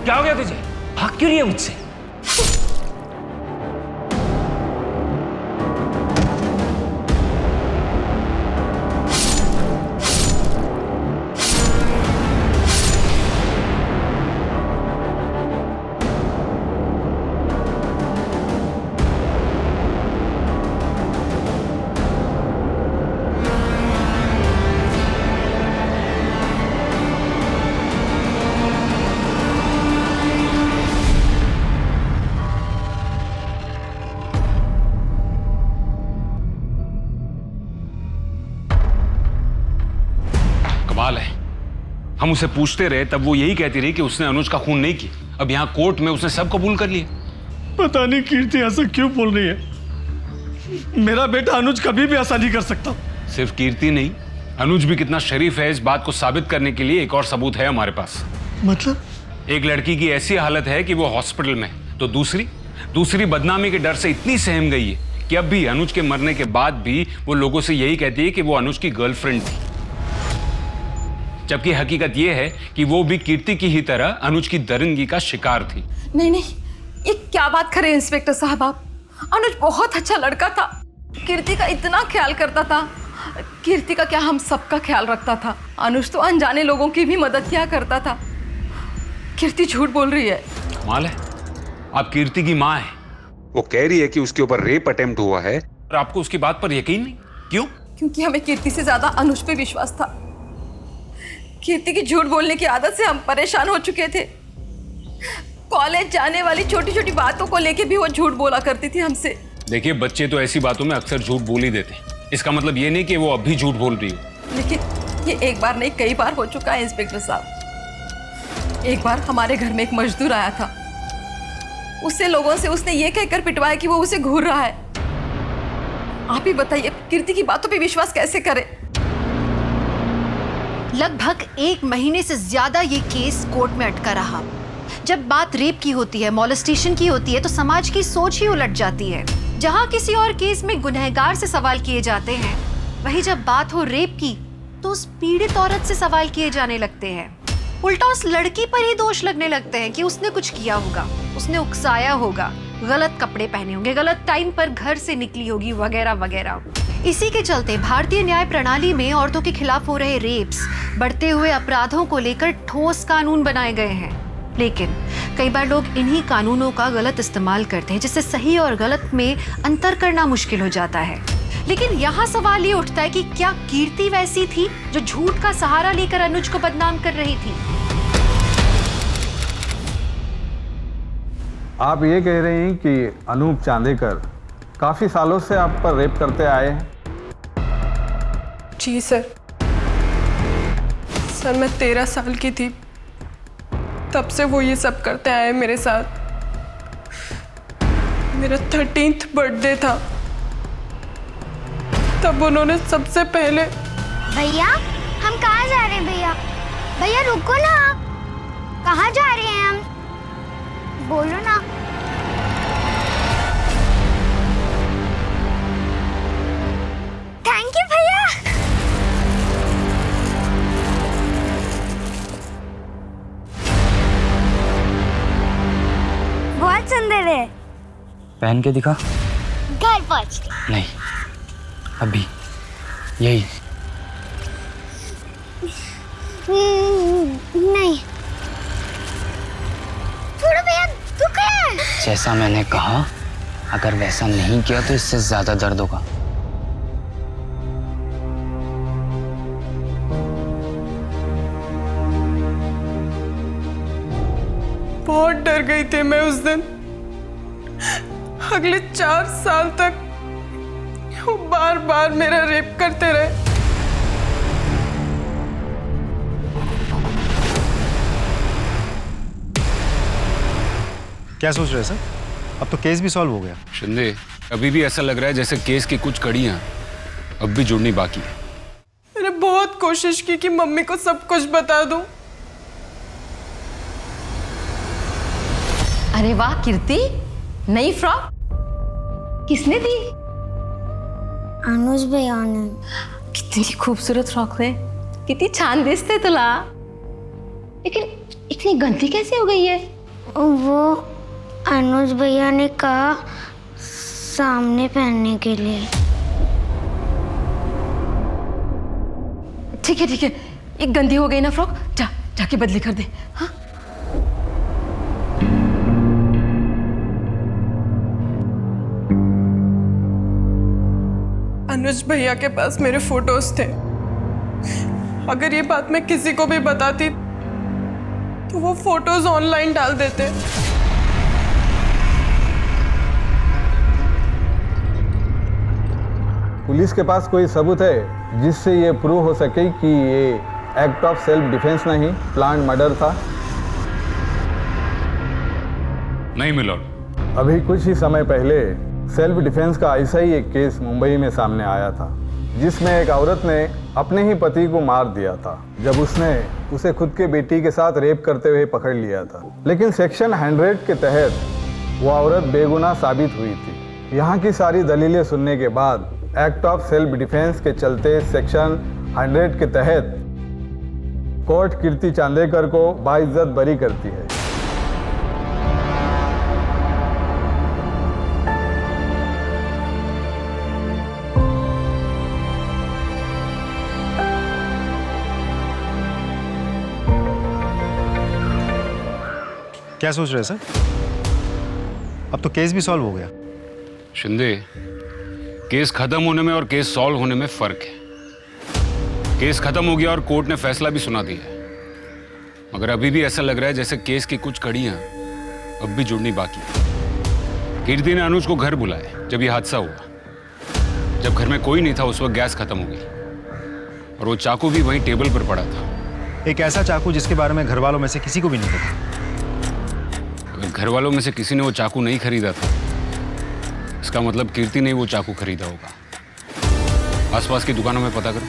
क्या हो गया तुझे? भाग क्यों रही है मुझसे? कमाल है, हम उसे पूछते रहे तब वो यही कहती रही कि उसने अनुज का खून नहीं किया। अब यहाँ कोर्ट में उसने सब कबूल कर लिया। पता नहीं कीर्ति ऐसा क्यों बोल रही है। मेरा बेटा अनुज कभी भी ऐसा नहीं कर सकता। सिर्फ कीर्ति नहीं, अनुज भी कितना शरीफ है इस बात को साबित करने के लिए एक और सबूत है हमारे पास। मतलब? एक लड़की की ऐसी हालत है कि वो हॉस्पिटल में है, तो दूसरी बदनामी के डर से इतनी सहम गई है कि अब भी अनुज के मरने के बाद भी वो लोगों से यही कहती है कि वो अनुज की गर्लफ्रेंड थी, जबकि हकीकत ये है कि वो भी कीर्ति की ही तरह अनुज की दरिंदगी का शिकार थी। नहीं नहीं, ये क्या बात करें इंस्पेक्टर साहब आप। अनुज बहुत अच्छा लड़का था, कीर्ति का इतना ख्याल करता था। कीर्ति का क्या, हम सबका ख्याल रखता था। अनुज तो अनजाने लोगों की भी मदद किया करता था। कीर्ति झूठ बोल रही है। कमाल है, आप कीर्ति की माँ है, वो कह रही है कि उसके ऊपर रेप अटेम्प्ट हुआ है और आपको उसकी बात पर यकीन नहीं। क्यों? क्योंकि हमें कीर्ति से ज्यादा अनुज पे विश्वास था। कीर्ति की झूठ बोलने की आदत से हम परेशान हो चुके थे। कॉलेज जाने वाली छोटी छोटी बातों को लेके भी वो झूठ बोला करती थी हमसे। देखिए, बच्चे तो ऐसी बातों में अक्सर झूठ बोल ही देते हैं, इसका मतलब ये नहीं कि वो अब भी झूठ बोल रही हो। लेकिन ये एक बार नहीं, कई बार हो चुका है इंस्पेक्टर साहब। एक बार हमारे घर में एक मजदूर आया था, उससे लोगों से उसने ये कहकर पिटवाया कि वो उसे घूर रहा है। आप ही बताइए, कीर्ति की बातों पे विश्वास कैसे करें? लगभग 1 महीने से ज्यादा ये केस कोर्ट में अटका रहा। जब बात रेप की होती है, मॉलेस्टेशन की होती है, तो समाज की सोच ही उलट जाती है। जहां किसी और केस में गुनहगार से सवाल किए जाते हैं, वहीं जब बात हो रेप की तो उस पीड़ित औरत से सवाल किए जाने लगते हैं। उल्टा उस लड़की पर ही दोष लगने लगते हैं कि उसने कुछ किया होगा, उसने उकसाया होगा, गलत कपड़े पहने होंगे, गलत टाइम पर घर से निकली होगी, वगैरह वगैरह। इसी के चलते भारतीय न्याय प्रणाली में औरतों के खिलाफ हो रहे रेप्स, बढ़ते हुए अपराधों को लेकर ठोस कानून बनाए गए हैं। लेकिन कई बार लोग इन्हीं कानूनों का गलत इस्तेमाल करते हैं, जिससे सही और गलत में अंतर करना मुश्किल हो जाता है। लेकिन यहाँ सवाल ये उठता है कि क्या कीर्ति वैसी थी जो झूठ का सहारा लेकर अनुज को बदनाम कर रही थी? आप ये कह रहे हैं कि अनूप चांदेकर काफी सालों से आप पर रेप करते आए हैं? जी सर। सर, मैं 13 साल की थी, तब से वो ये सब करते आए मेरे साथ। मेरा 13th बर्थडे था, तब उन्होंने सबसे पहले। भैया, हम कहाँ जा रहे हैं? भैया भैया रुको ना, कहाँ जा रहे हैं हम? बोलो ना। थैंक यू भैया। बहुत सुंदर है। पहन के दिखा। घर पहुंच के। नहीं, अभी यही। नहीं छोड़ो भैया, दुख है। जैसा मैंने कहा, अगर वैसा नहीं किया तो इससे ज्यादा दर्द होगा। बहुत डर गई थी मैं उस दिन। अगले 4 साल तक वो बार बार मेरा रेप करते रहे। क्या सोच रहे हैं सर? अब तो केस भी सॉल्व हो गया। शिंदे, अभी भी ऐसा लग रहा है जैसे केस की कुछ कड़ियां अब भी जुड़नी बाकी है। मैंने बहुत कोशिश की कि मम्मी को सब कुछ बता दूं। अरे वाह कीर्ति, नई फ्रॉक किसने दी? अनुज भैया ने। कितनी खूबसूरत फ्रॉक है, कितनी छान दिसते तुला। लेकिन इतनी गंदी कैसे हो गई है? वो अनुज भैया ने कहा सामने पहनने के लिए। ठीक है, ये गंदी हो गई ना फ्रॉक, जाके बदली कर दे। हाँ? अनुज भैया के पास मेरे फोटोज थे। अगर ये बात मैं किसी को भी बताती तो वो फोटोज ऑनलाइन डाल देते। पुलिस के पास कोई सबूत है जिससे ये प्रूव हो सके कि ये एक्ट ऑफ सेल्फ डिफेंस नहीं, प्लान्ड मर्डर था? नहीं मिलोड। अभी कुछ ही समय पहले सेल्फ डिफेंस का ऐसा ही एक केस मुंबई में सामने आया था, जिसमें एक औरत ने अपने ही पति को मार दिया था जब उसने उसे खुद के बेटी के साथ रेप करते हुए पकड़ लिया था। लेकिन सेक्शन 100 के तहत वो औरत बेगुनाह साबित हुई थी। यहाँ की सारी दलीलें सुनने के बाद एक्ट ऑफ सेल्फ डिफेंस के चलते सेक्शन 100 के तहत कोर्ट कीर्ति चांदेकर को बाइज्जत बरी करती है। क्या सोच रहे हैं सर? अब तो केस भी सॉल्व हो गया। शिंदे, केस खत्म होने में और केस सॉल्व होने में फर्क है। केस खत्म हो गया और कोर्ट ने फैसला भी सुना दिया है, मगर अभी भी ऐसा लग रहा है जैसे केस की कुछ कड़ियां अब भी जुड़नी बाकी है। कीर्ति ने अनुज को घर बुलाया जब ये हादसा हुआ। जब घर में कोई नहीं था उस वक्त गैस खत्म हो गई और वो चाकू भी वहीं टेबल पर पड़ा था। एक ऐसा चाकू जिसके बारे में घर वालों में से किसी को भी नहीं पता। अगर घर वालों में से किसी ने वो चाकू नहीं खरीदा था, इसका मतलब कीर्ति ने वो चाकू खरीदा होगा। आसपास की दुकानों में पता करो।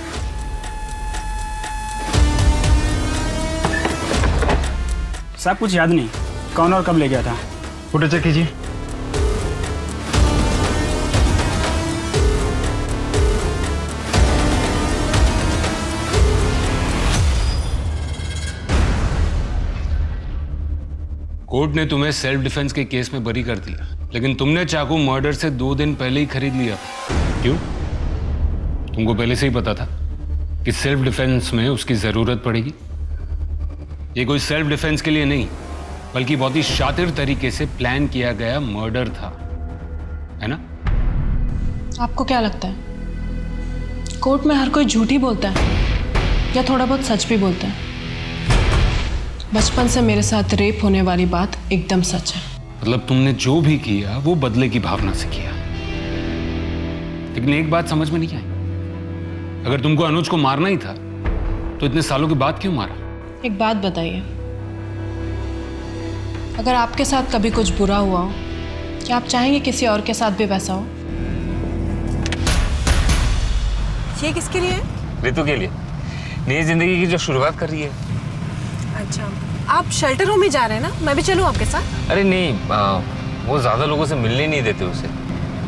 साहब कुछ याद नहीं, कौन और कब ले गया था? फोटो चेक कीजिए। कोर्ट ने तुम्हें सेल्फ डिफेंस के केस में बरी कर दिया, लेकिन तुमने चाकू मर्डर से 2 दिन पहले ही खरीद लिया। क्यों? तुमको पहले से ही पता था कि सेल्फ डिफेंस में उसकी जरूरत पड़ेगी। ये कोई सेल्फ डिफेंस के लिए नहीं, बल्कि बहुत ही शातिर तरीके से प्लान किया गया मर्डर था, है ना? आपको क्या लगता है कोर्ट में हर कोई झूठ ही बोलता है या थोड़ा बहुत सच भी बोलता है? बचपन से मेरे साथ रेप होने वाली बात एकदम सच है। मतलब तुमने जो भी किया वो बदले की भावना से किया। लेकिन एक बात समझ में नहीं आई, अगर तुमको अनुज को मारना ही था तो इतने सालों के बाद क्यों मारा? एक बात बताइए, अगर आपके साथ कभी कुछ बुरा हुआ हो, क्या आप चाहेंगे किसी और के साथ भी वैसा हो? ये किसके लिए है? रितु के लिए, नई जिंदगी की जो शुरुआत कर रही है। अच्छा, आप शेल्टर होम में जा रहे हैं ना? मैं भी चलूं आपके साथ? अरे नहीं, वो ज्यादा लोगों से मिलने नहीं देते उसे।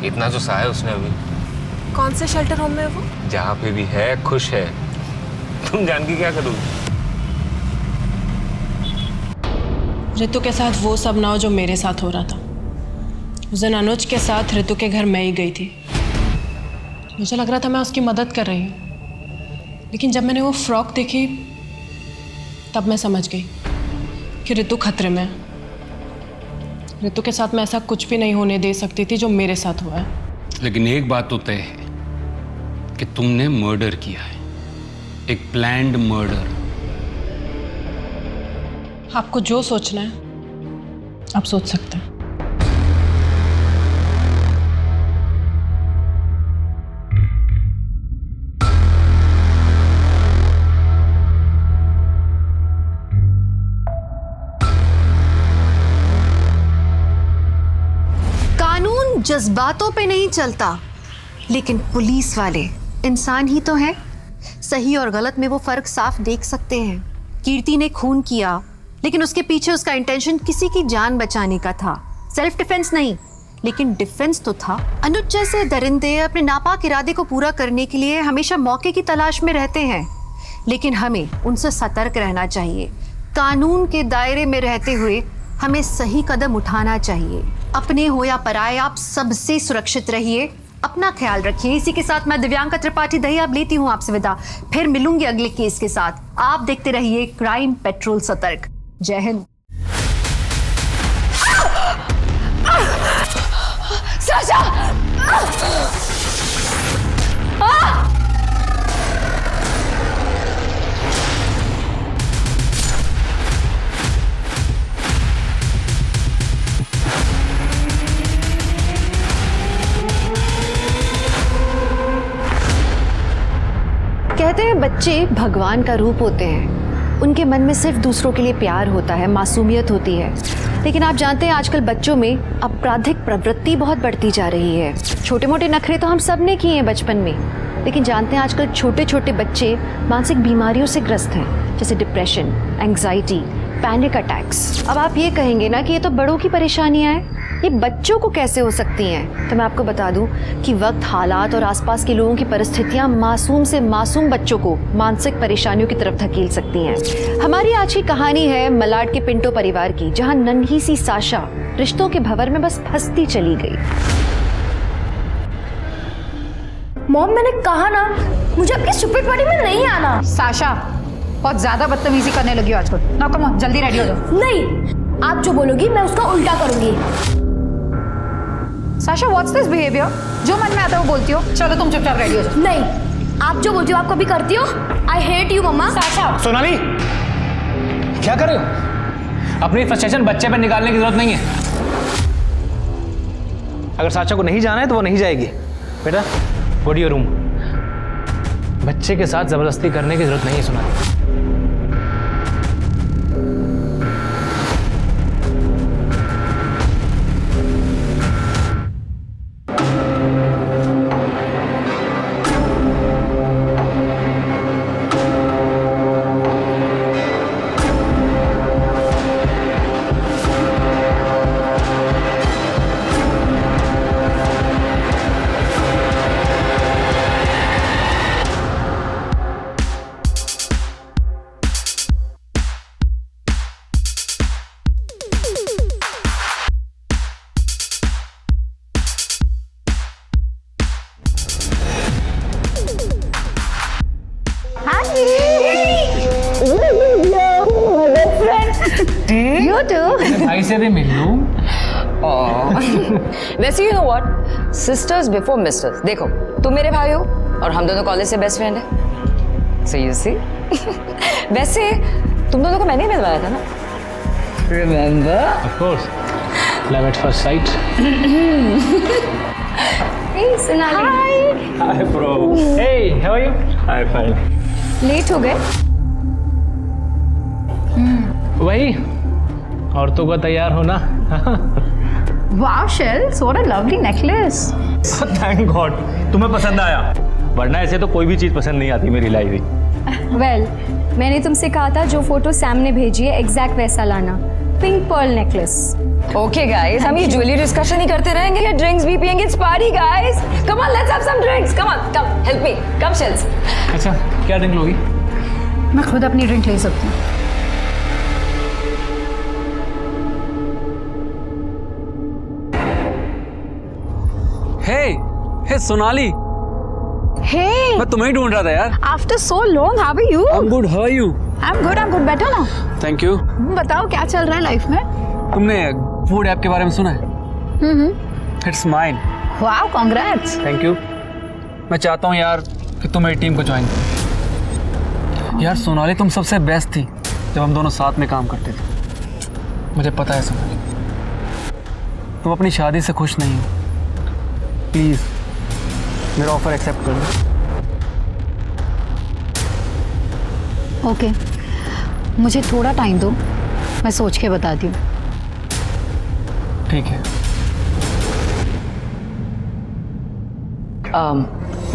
इतना जो सहा है उसने अभी। कौन से शेल्टर होम में है वो? जहाँ पे भी है खुश है। तुम जान के क्या करोगे? रितु के साथ वो सब ना हो जो मेरे साथ हो रहा था। उस दिन अनुज के साथ रितु के घर मैं ही गई थी। मुझे लग रहा था मैं उसकी मदद कर रही हूँ, लेकिन जब मैंने वो फ्रॉक देखी तब मैं समझ गई कि रितु खतरे में है। रितु के साथ मैं ऐसा कुछ भी नहीं होने दे सकती थी जो मेरे साथ हुआ है। लेकिन एक बात तो तय है कि तुमने मर्डर किया है, एक प्लान्ड मर्डर। आपको जो सोचना है आप सोच सकते हैं। कानून जज्बातों पे नहीं चलता, लेकिन पुलिस वाले इंसान ही तो हैं। सही और गलत में वो फर्क साफ देख सकते हैं। कीर्ति ने खून किया, लेकिन उसके पीछे उसका इंटेंशन किसी की जान बचाने का था, सेल्फ डिफेंस नहीं, लेकिन डिफेंस तो था। अनुज जैसे दरिंदे अपने नापाक इरादे को पूरा करने के लिए हमेशा मौके की तलाश में रहते हैं, लेकिन हमें उनसे सतर्क रहना चाहिए। कानून के दायरे में रहते हुए हमें सही कदम उठाना चाहिए। अपने हो या पराये, आप सबसे सुरक्षित रहिए, अपना ख्याल रखिए। इसी के साथ मैं दिव्यांका त्रिपाठी दहिया लेती हूँ आपसे विदा। फिर मिलूंगी अगले केस के साथ। आप देखते रहिए क्राइम पेट्रोल सतर्क। जय हिंद। साशा! कहते हैं बच्चे भगवान का रूप होते हैं, उनके मन में सिर्फ दूसरों के लिए प्यार होता है, मासूमियत होती है। लेकिन आप जानते हैं आजकल बच्चों में आपराधिक प्रवृत्ति बहुत बढ़ती जा रही है। छोटे मोटे नखरे तो हम सब ने किए हैं बचपन में, लेकिन जानते हैं आजकल छोटे छोटे बच्चे मानसिक बीमारियों से ग्रस्त हैं, जैसे डिप्रेशन, एंग्जाइटी, पैनिक अटैक्स। अब आप ये कहेंगे ना कि ये तो बड़ों की परेशानियां हैं, ये बच्चों को कैसे हो सकती हैं? तो मैं आपको बता दूं कि वक्त, हालात और आसपास के लोगों की परिस्थितियां मासूम से मासूम बच्चों को मानसिक परेशानियों की तरफ धकेल सकती हैं। हमारी आज की कहानी है मलाड के पिंटो परिवार की, जहां नन्ही सी साशा रिश्तों के भंवर में बस फंसती चली गई। मॉम, मैंने कहा ना मुझे आपकी स्टूपिड पार्टी में नहीं आना। साशा, बहुत ज्यादा बदतमीजी करने लगी हो आजकल। ना कम ऑन, जल्दी रेडी हो जाओ। नहीं, आप जो बोलोगी मैं उसका उल्टा करूंगी। Sasha, what's this behaviour? जो मन में आता है वो बोलती हो। चलो तुम चुपचाप रेडी हो जाओ। नहीं, आप जो बोलती हो आप कभी करती हो। I hate you mama. Sasha, Sonali, क्या कर रहे हो? अपनी फ्रस्ट्रेशन बच्चे पे निकालने की जरूरत नहीं है। अगर साशा को नहीं जाना है तो वो नहीं जाएगी। बेटा, गो टू योर रूम। बच्चे के साथ जबरदस्ती करने की जरूरत नहीं है सोनाली। भाई से भी मिल लूं। वैसे you know what, sisters before misters. देखो, तुम मेरे भाई हो और हम दोनों कॉलेज से बेस्ट फ्रेंड है। सो यू सी वैसे तुम दोनों को मैंने ही मिलवाया था ना, remember? Of course, love at first sight. Hey Sonali. Hi bro. Hey, how are you? Hi, fine. Late हो गए? वही, औरतों का तैयार होना। Wow Shells, what a lovely necklace. Thank God तुम्हें पसंद आया, वरना ऐसे तो कोई भी चीज पसंद नहीं आती मेरी लाइफ में। वेल, मैंने तुमसे कहा था जो फोटो सैम ने भेजी है एग्जैक्ट वैसा लाना, pink pearl necklace. Okay guys, हम ये ज्वेलरी डिस्कशन ही करते रहेंगे या ड्रिंक्स भी पियेंगे? It's party guys, come on let's have some drinks, come on, come help me, come Shells. अच्छा, क्या ड्रिंक लोगी? मैं खुद अपनी ड्रिंक ले सकती हूँ। हे सोनाली। Hey, मैं तुम्हें ही ढूंढ रहा था यार। after so long, how are you? I'm good, how are you? I'm good, better ना? Thank you. बताओ क्या चल रहा है लाइफ में? तुमने फूड ऐप के बारे में सुना है? It's mine. Wow, congrats. Thank you. मैं चाहता हूँ यार कि तुम मेरी टीम को ज्वाइन करो। यार सोनाली, तुम सबसे बेस्ट थी जब हम दोनों साथ में काम करते थे। मुझे पता है सोनाली, तुम अपनी शादी से खुश नहीं हो। प्लीज मेरा ऑफर एक्सेप्ट कर लो। ओके, मुझे थोड़ा टाइम दो, मैं सोच के बताती हूँ। ठीक है।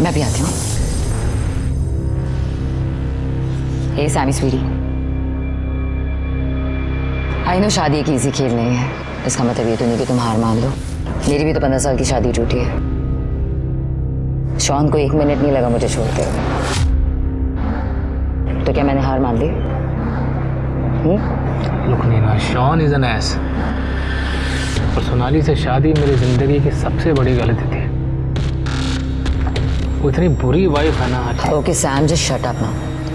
मैं भी आती हूँ। हे सैमी स्वीटी, आई नो शादी एक इजी खेल नहीं है, इसका मतलब ये तो नहीं कि तुम हार मान लो। मेरी भी तो 15 साल की शादी टूटी है। शॉन को 1 मिनट नहीं लगा मुझे छोड़ते हुए, तो क्या मैंने हार मान ली? Look Nina, Sean is an ass. और सोनाली से शादी मेरी जिंदगी की सबसे बड़ी गलती थी। वो इतनी बुरी वाइफ है ना। Okay Sam, just shut up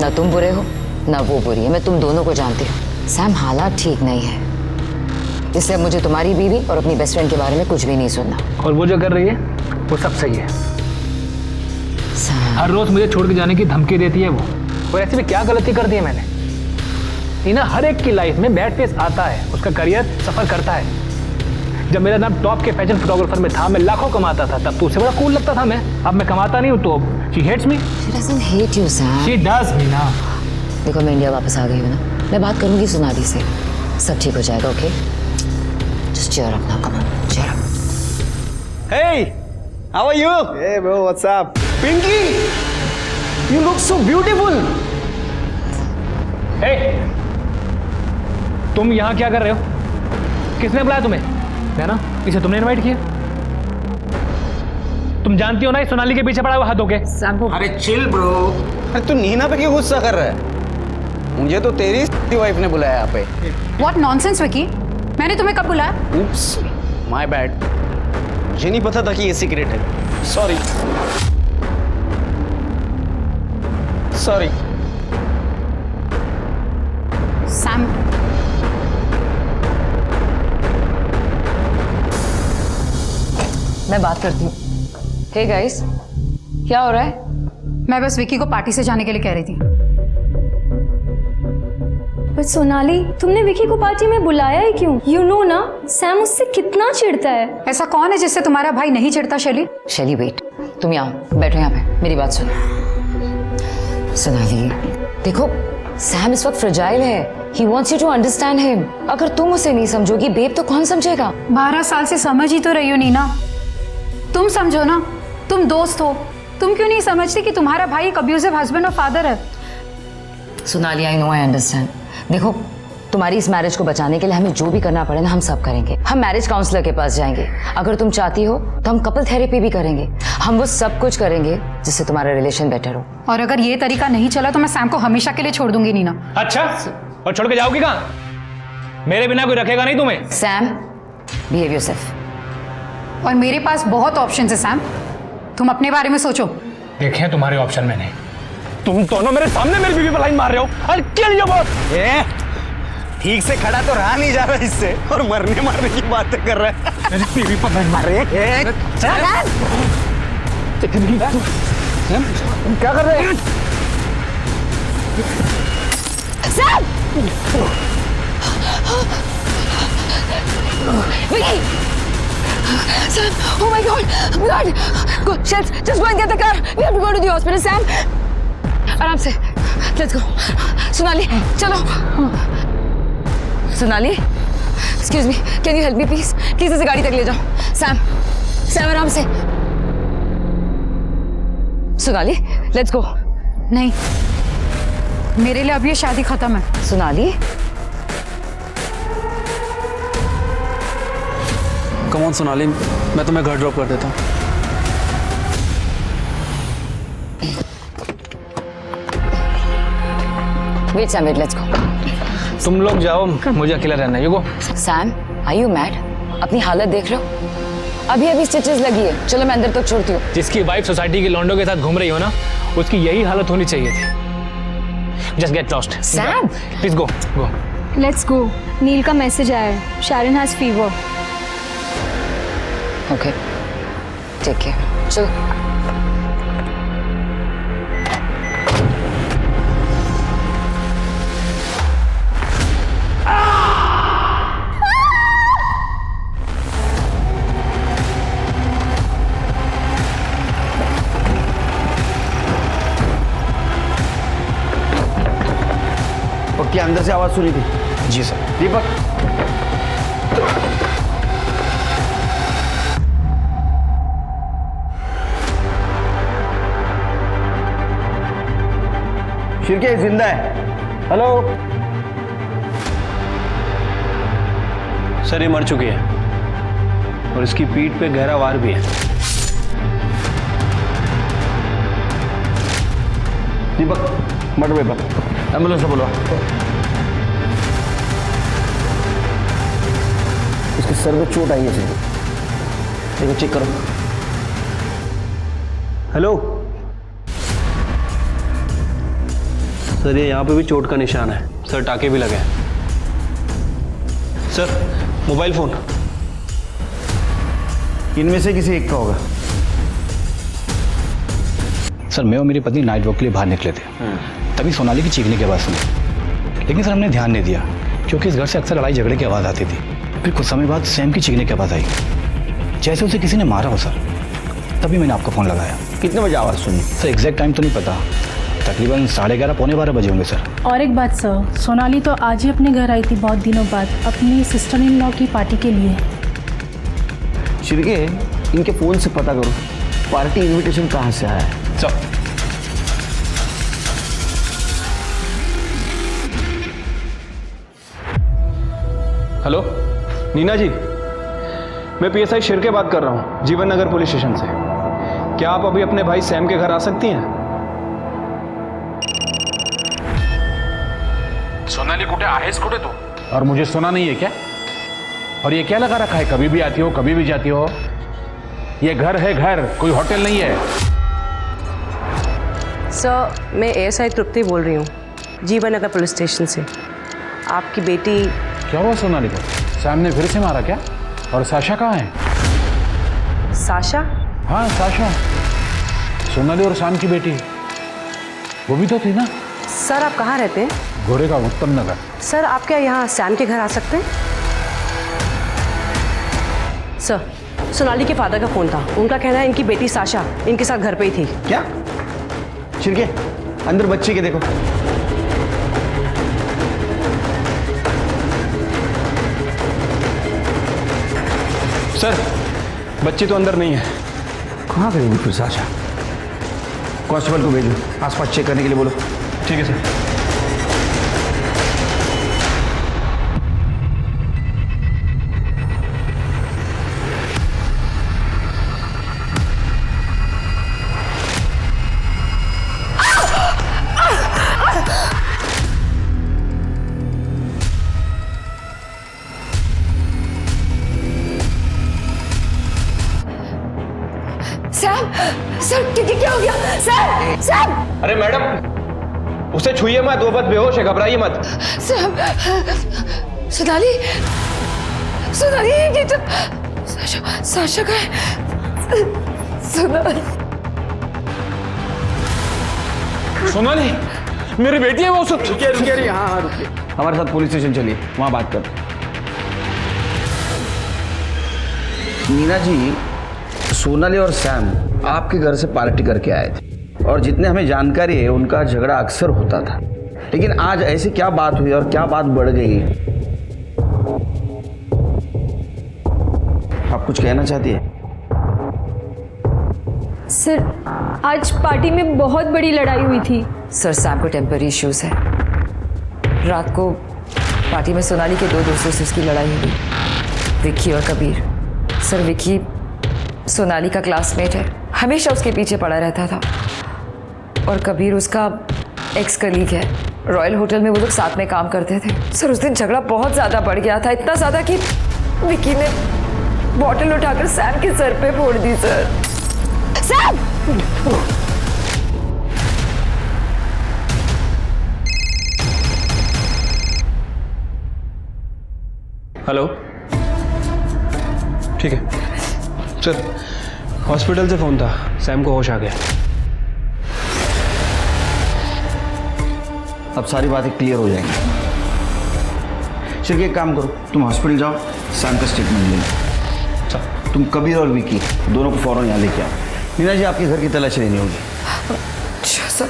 ना तुम बुरे हो ना वो बुरी है, मैं तुम दोनों को जानती हूँ। सैम, हालात ठीक नहीं है, इसलिए मुझे तुम्हारी बीवी और अपनी बेस्ट फ्रेंड के बारे में कुछ भी नहीं सुनना। और वो जो कर रही है वो सब सही है। हर रोज मुझे छोड़ के जाने की धमकी देती है वो। और ऐसे में क्या गलती कर दी है मैंने? नीना, हर एक की लाइफ में बैड फेस आता है, उसका करियर सफर करता है। जब मेरा नाम टॉप के फैशन फोटोग्राफर में था, मैं लाखों कमाता था, तब तो उससे बड़ा कूल लगता था मैं। अब मैं कमाता नहीं हूँ तो she hates me. She doesn't hate you, Sam. She does, Neena. देखो मैं इंडिया वापस आ गई हूँ ना, मैं बात करूंगी सोनाली से, सब ठीक हो जाएगा। Okay, just cheer up now, come on, cheer up. Hey, how are you? Hey bro, what's up? Pinky, you look so beautiful. Hey, तुम यहाँ क्या कर रहे हो? किसने बुलाया तुम्हें? है ना, इसे तुमने इनवाइट किया? तुम जानती हो ना ये सोनाली के पीछे पड़ा हुआ हाथ धोके। अरे चिल ब्रो। अरे तू नीना पे क्यों गुस्सा कर रहा है? मुझे तो तेरी वाइफ ने बुलाया यहाँ पे। What nonsense, Vicky? मैंने तुम्हें कब बुलाया? Oops, my bad. मुझे नहीं पता था कि ये सीक्रेट है। Sorry. Sorry. सैम, मैं बात करती हूँ। हे गाइस, क्या हो रहा है? मैं बस विकी को पार्टी से जाने के लिए कह रही थी। पर सोनाली, तुमने विकी को पार्टी में बुलाया ही क्यों? यू नो ना, सैम उससे कितना चिढ़ता है। ऐसा कौन है जिससे तुम्हारा भाई नहीं चिढ़ता शैली? शैली वेट, तुम यहाँ बैठो, यहाँ पे मेरी बात सुनो। सोनाली देखो, सैम इस वक्त फ्रजाइल है। He wants you to understand him. अगर तुम उसे नहीं समझोगी बेब तो कौन समझेगा? 12 साल से समझ ही तो रही हो नीना। तुम समझो ना, तुम दोस्त हो। तुम क्यों नहीं समझती कि तुम्हारा भाई एक अब्यूजिव हस्बैंड और फादर है? Sonali, I know, I understand. देखो, तुम्हारी इस मैरिज को बचाने के लिए हमें जो भी करना पड़े ना, हम सब करेंगे। हम मैरिज काउंसलर के पास जाएंगे। अगर तुम चाहती हो तो हम कपल थेरेपी भी करेंगे। हम वो सब कुछ करेंगे जिससे तुम्हारा रिलेशन बेटर हो। और अगर ये तरीका नहीं चला तो मैं सैम को हमेशा के लिए छोड़ दूंगी नीना। अच्छा, और छोड़ के जाओगी कहाँ? मेरे बिना कोई रखेगा नहीं तुम्हें। Sam, behave yourself. और मेरे पास बहुत ऑप्शन है सैम, तुम अपने बारे में सोचो। देखे तुम्हारे ऑप्शन मैंने। तुम दोनों मेरे सामने मेरी बीवी पर लाइन मार रहे हो। I'll kill you both। ठीक से खड़ा तो रहा नहीं जा रहा इससे, और मरने मारने की बातें कर रहा है। मेरी बीवी पर लाइन मार रहे हैं। क्या कर रहे हैं? Vicky! Sam! Oh my God! Blood! Go, Shells! Just go and get the car. We have to go to the hospital, Sam. आराम से. Let's go. सोनाली, चलो. Sonali, excuse me. Can you help me, please? Please इसे गाड़ी तक ले जाओ. Sam, Sam आराम से. Sonali, let's go. नहीं, मेरे लिए अब ये शादी खत्म है। सोनाली. कम ऑन सोनाली, मैं तुम्हें घर ड्रॉप कर देता हूँ। Wait, Sam, wait, let's go. तुम लोग जाओ, मुझे अकेला रहना है। You go. Sam, are you mad? अपनी हालत देख रहे हो? अभी स्टिचेस लगी है। चलो मैं अंदर तक छोड़ती हूँ। जिसकी वाइफ सोसाइटी के लॉन्डो के साथ घूम रही हो ना, उसकी यही हालत होनी चाहिए थी। Just get lost. Sam, please go, go. Let's go. नील का मैसेज आया है। Sharon has fever. Okay. Take care. चलो। क्या अंदर से आवाज सुनी थी? जी सर। दीपक, शिरके जिंदा है। हेलो सर, ये मर चुकी है और इसकी पीठ पे गहरा वार भी है। दीपक, मर्डर वेपन, एम्बुलेंस से बोलो। इसके सर पे चोट आई है सीधे। देखो, चेक करो। हेलो सर, ये यहाँ पे भी चोट का निशान है सर, टाके भी लगे हैं। सर, मोबाइल फोन इनमें से किसी एक का होगा। सर, मैं और मेरी पत्नी नाइट वॉक के लिए बाहर निकले थे, तभी सोनाली की चीखने की आवाज़ सुनी। लेकिन सर हमने ध्यान नहीं दिया क्योंकि इस घर से अक्सर लड़ाई झगड़े की आवाज़ आती थी। फिर कुछ समय बाद सैम की चीखने की आवाज़ आई, जैसे उसे किसी ने मारा हो सर। तभी मैंने आपको फ़ोन लगाया। कितने बजे आवाज़ सुनी? सर एग्जैक्ट टाइम तो नहीं पता, तकरीबन 11:30 पौने 12 बजे होंगे सर। और एक बात सर, सोनाली तो आज ही अपने घर आई थी बहुत दिनों बाद अपनी सिस्टर इन लॉ की पार्टी के लिए। शिर्के, इनके फ़ोन से पता करो पार्टी इनविटेशन कहाँ से आया है। चल। हेलो नीना जी, मैं PSI शिर्के बात कर रहा हूँ जीवन नगर पुलिस स्टेशन से। क्या आप अभी अपने भाई सैम के घर आ सकती हैं? सोनाली कुठे आहेस कुठे तू? और मुझे सुना नहीं है क्या? और ये क्या लगा रखा है, कभी भी आती हो कभी भी जाती हो? ये घर है, घर, कोई होटल नहीं है। सर, मैं ASI तृप्ति बोल रही हूँ जीवन नगर पुलिस स्टेशन से। आपकी बेटी। क्या हुआ सोनाली को? सैम ने फिर से मारा क्या? और साशा कहाँ है? साशा? हाँ साशा, सोनाली और सैम की बेटी, वो भी तो थी ना। सर आप कहाँ रहते हैं? गोरेगांव उत्तम नगर। सर आप क्या यहाँ सैम के घर आ सकते हैं? सर, सोनाली के फादर का फोन था, उनका कहना है इनकी बेटी साशा इनके साथ घर पे ही थी। क्या? शिर्के, अंदर बच्चे के देखो। सर, बच्ची तो अंदर नहीं है। कहाँ गई फिर साशा? कांस्टेबल को भेजो, आसपास चेक करने के लिए बोलो। ठीक है सर। सैम, सर क्या हो गया? Sam, Sam! अरे मैडम, उसे छुइए मत, वो बहुत बेहोश है, घबराइए मत। सैम, सोनाली, सोनाली ये तो साशा, साशा का है। सोनाली, सोनाली, मेरी बेटी है वो। रुकिए रुकिए, हाँ हाँ रुकिए। हमारे साथ पुलिस स्टेशन चलिए, वहाँ बात कर। नीना जी, सोनाली और सैम आपके घर से पार्टी करके आए थे और जितने हमें जानकारी है उनका झगड़ा अक्सर होता था, लेकिन आज ऐसी क्या बात हुई और क्या बात बढ़ गई? आप कुछ कहना चाहती है? सर, आज पार्टी में बहुत बड़ी लड़ाई हुई थी। सर, सैम को टेम्पररी इश्यूज है। रात को पार्टी में सोनाली के दो दोस्तों से उसकी लड़ाई हुई, विक्की और कबीर। सर, विक्की सोनाली का क्लासमेट है, हमेशा उसके पीछे पड़ा रहता था, और कबीर उसका एक्स कलीग है। रॉयल होटल में वो लोग साथ में काम करते थे। सर, उस दिन झगड़ा बहुत ज़्यादा बढ़ गया था, इतना ज़्यादा कि विक्की ने बॉटल उठाकर सैम के सर पे फोड़ दी। Sir, Sam! हेलो, ठीक है सर, हॉस्पिटल से फोन था, सैम को होश आ गया। अब सारी बातें क्लियर हो जाएंगी। शिर्के, एक काम करो, तुम हॉस्पिटल जाओ, सैम का स्टेटमेंट ले लो। तुम कबीर और विकी दोनों को फौरन यहाँ लेके आओ। नीना जी, आपके घर की तलाशी लेनी होगी। अच्छा सर।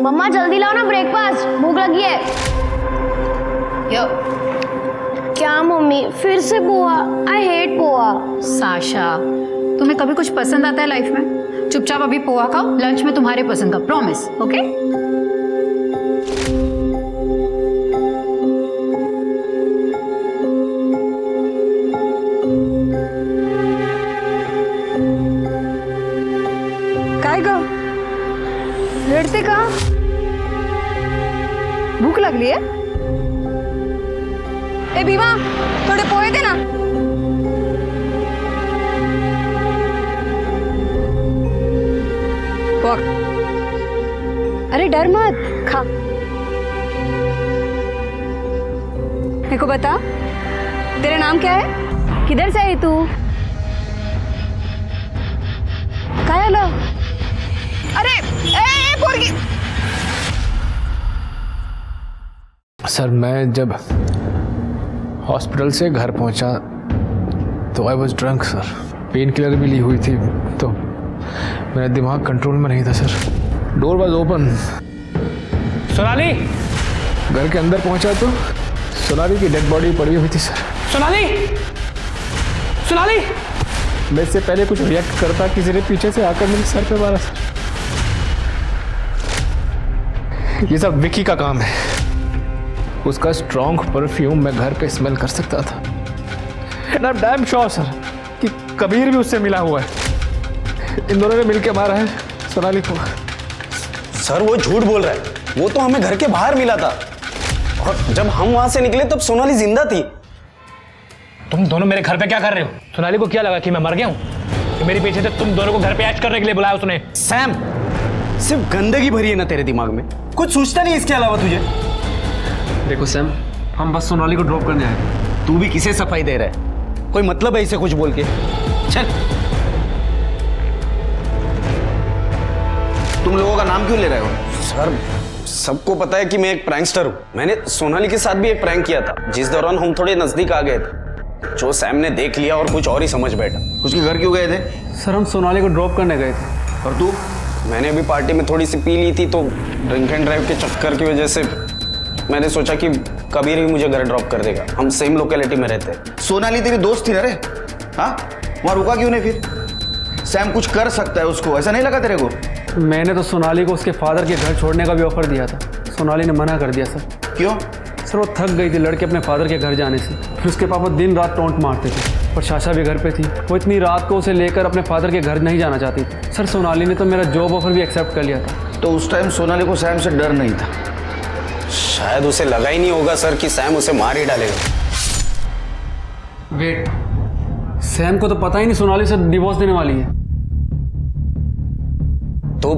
मम्मा जल्दी लाओ ना ब्रेकफास्ट, भूख लगी है। यो। क्या मम्मी, फिर से poha? I hate poha. Sasha, तुम्हें कभी कुछ पसंद आता है लाइफ में? चुपचाप अभी पोहा खाओ, लंच में तुम्हारे पसंद का, प्रॉमिस, ओके? लागली आहे? ए भीमा, थोडे पोहे दे ना. बघ. अरे डर मत, खा. मेरे को बता, तेरा नाम क्या है? किधर से आई तू? काय आलं? अरे ए पोरगी. सर मैं जब हॉस्पिटल से घर पहुंचा तो I was drunk sir. Pain killer भी ली हुई थी तो मेरा दिमाग कंट्रोल में नहीं था sir. Door was open. Sonali. घर के अंदर पहुंचा तो सोनाली की डेड बॉडी पड़ी हुई थी सर. सोनाली, सोनाली. मैं इससे पहले कुछ रिएक्ट करता, किसी ने पीछे से आकर मेरे सर पे मारा सर. ये सब विकी का काम है. उसका स्ट्रॉन्ग परफ्यूम मैं घर पे स्मेल कर सकता था. And I am damn sure sir कि कबीर भी उससे मिला हुआ है. इन दोनों ने मिलकर मारा है सोनाली को. सर वो झूठ बोल रहा है. वो तो हमें घर के बाहर मिला था और जब हम वहां से निकले तब सोनाली जिंदा थी. तुम दोनों मेरे घर पे क्या कर रहे हो? सोनाली को क्या लगा कि मैं मर गया हूँ कि मेरे पीछे से तुम दोनों को घर पे ऐश करने के लिए बुलाया उसने? सैम, सिर्फ गंदगी भरी है ना तेरे दिमाग में, कुछ सोचता नहीं इसके अलावा तुझे? देखो सैम, हम बस सोनाली को ड्रॉप करने आए. तू भी किसे सफाई दे रहा है? कोई मतलब है इसे कुछ बोल के? चल. तुम लोगों का नाम क्यों ले रहे हो? सर सबको पता है कि मैं एक प्रैंकस्टर हूँ. मैंने सोनाली के साथ भी एक प्रैंक किया था जिस दौरान हम थोड़े नजदीक आ गए थे. जो सैम ने देख लिया और कुछ और ही समझ बैठा. उसके घर क्यों गए थे? सर हम सोनाली को ड्रॉप करने गए थे. और तू? मैंने अभी पार्टी में थोड़ी सी पी ली थी तो ड्रिंक एंड ड्राइव के चक्कर की वजह से मैंने सोचा कि कबीर भी मुझे घर ड्रॉप कर देगा. हम सेम लोकेलिटी में रहते हैं. सोनाली तेरी दोस्त थी ना रे? हाँ, वहाँ रुका क्यों नहीं फिर? सैम कुछ कर सकता है उसको, ऐसा नहीं लगा तेरे को? मैंने तो सोनाली को उसके फादर के घर छोड़ने का भी ऑफर दिया था. सोनाली ने मना कर दिया सर. क्यों? सर वो थक गई थी लड़के अपने फादर के घर जाने से. फिर उसके पापा दिन रात टोंट मारते थे और शाशा भी घर पे थी. वो इतनी रात को उसे लेकर अपने फादर के घर नहीं जाना चाहती थी. सर सोनाली ने तो मेरा जॉब ऑफर भी एक्सेप्ट कर लिया था. तो उस टाइम सोनाली को सैम से डर नहीं था? शायद उसे लगा ही नहीं होगा सर कि सैम उसे मार ही डालेगा. वेट, सैम को तो पता ही नहीं सोनाली से डिवोर्स देने वाली है. तो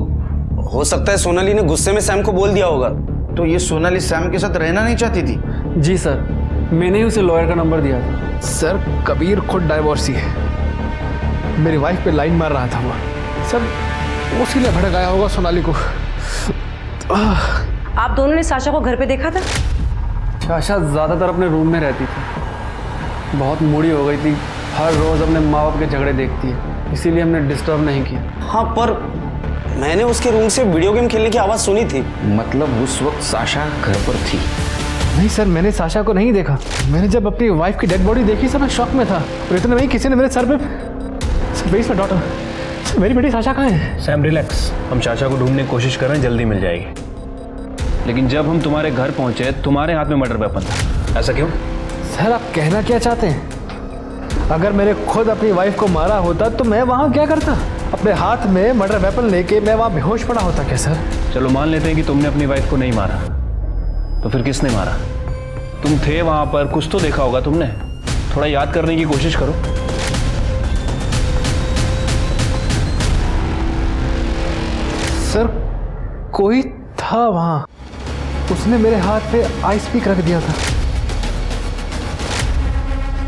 हो सकता है सोनाली ने गुस्से में सैम को बोल दिया होगा. तो ये सोनाली सैम के साथ रहना नहीं चाहती थी? जी सर, मैंने ही उसे लॉयर का नंबर दिया था. सर कबीर खुद डाइवोर्सी है. मेरी वाइफ पे लाइन मार रहा था वो. सर उसी लिए भड़क आया होगा सोनाली को. आप दोनों ने साशा को घर पे देखा था? शाशा ज़्यादातर अपने रूम में रहती थी. बहुत मूडी हो गई थी. हर रोज़ अपने माँ बाप के झगड़े देखती है, इसीलिए हमने डिस्टर्ब नहीं किया. हाँ, पर मैंने उसके रूम से वीडियो गेम खेलने की आवाज़ सुनी थी. मतलब उस वक्त साशा घर पर थी? नहीं सर, मैंने साशा को नहीं देखा. मैंने जब अपनी वाइफ की डेड बॉडी देखी सर मैं शॉक में था. और इतना नहीं, किसी ने मेरे सर पे, sir where is my daughter, sir मेरी बेटी साशा कहाँ है? सैम रिलैक्स, हम साशा को ढूंढने की कोशिश कर रहे हैं, जल्दी मिल जाएगी. लेकिन जब हम तुम्हारे घर पहुंचे तुम्हारे हाथ में मर्डर वेपन था. ऐसा क्यों? सर आप कहना क्या चाहते हैं? अगर मैंने खुद अपनी वाइफ को मारा होता तो मैं वहाँ क्या करता? अपने हाथ में मर्डर वेपन लेके मैं वहाँ बेहोश पड़ा होता क्या सर? चलो मान लेते हैं कि तुमने अपनी वाइफ को नहीं मारा, तो फिर किसने मारा? तुम थे वहां पर, कुछ तो देखा होगा तुमने. थोड़ा याद करने की कोशिश करो. सर कोई था वहां. उसने मेरे हाथ पे आइस पिक रख दिया था.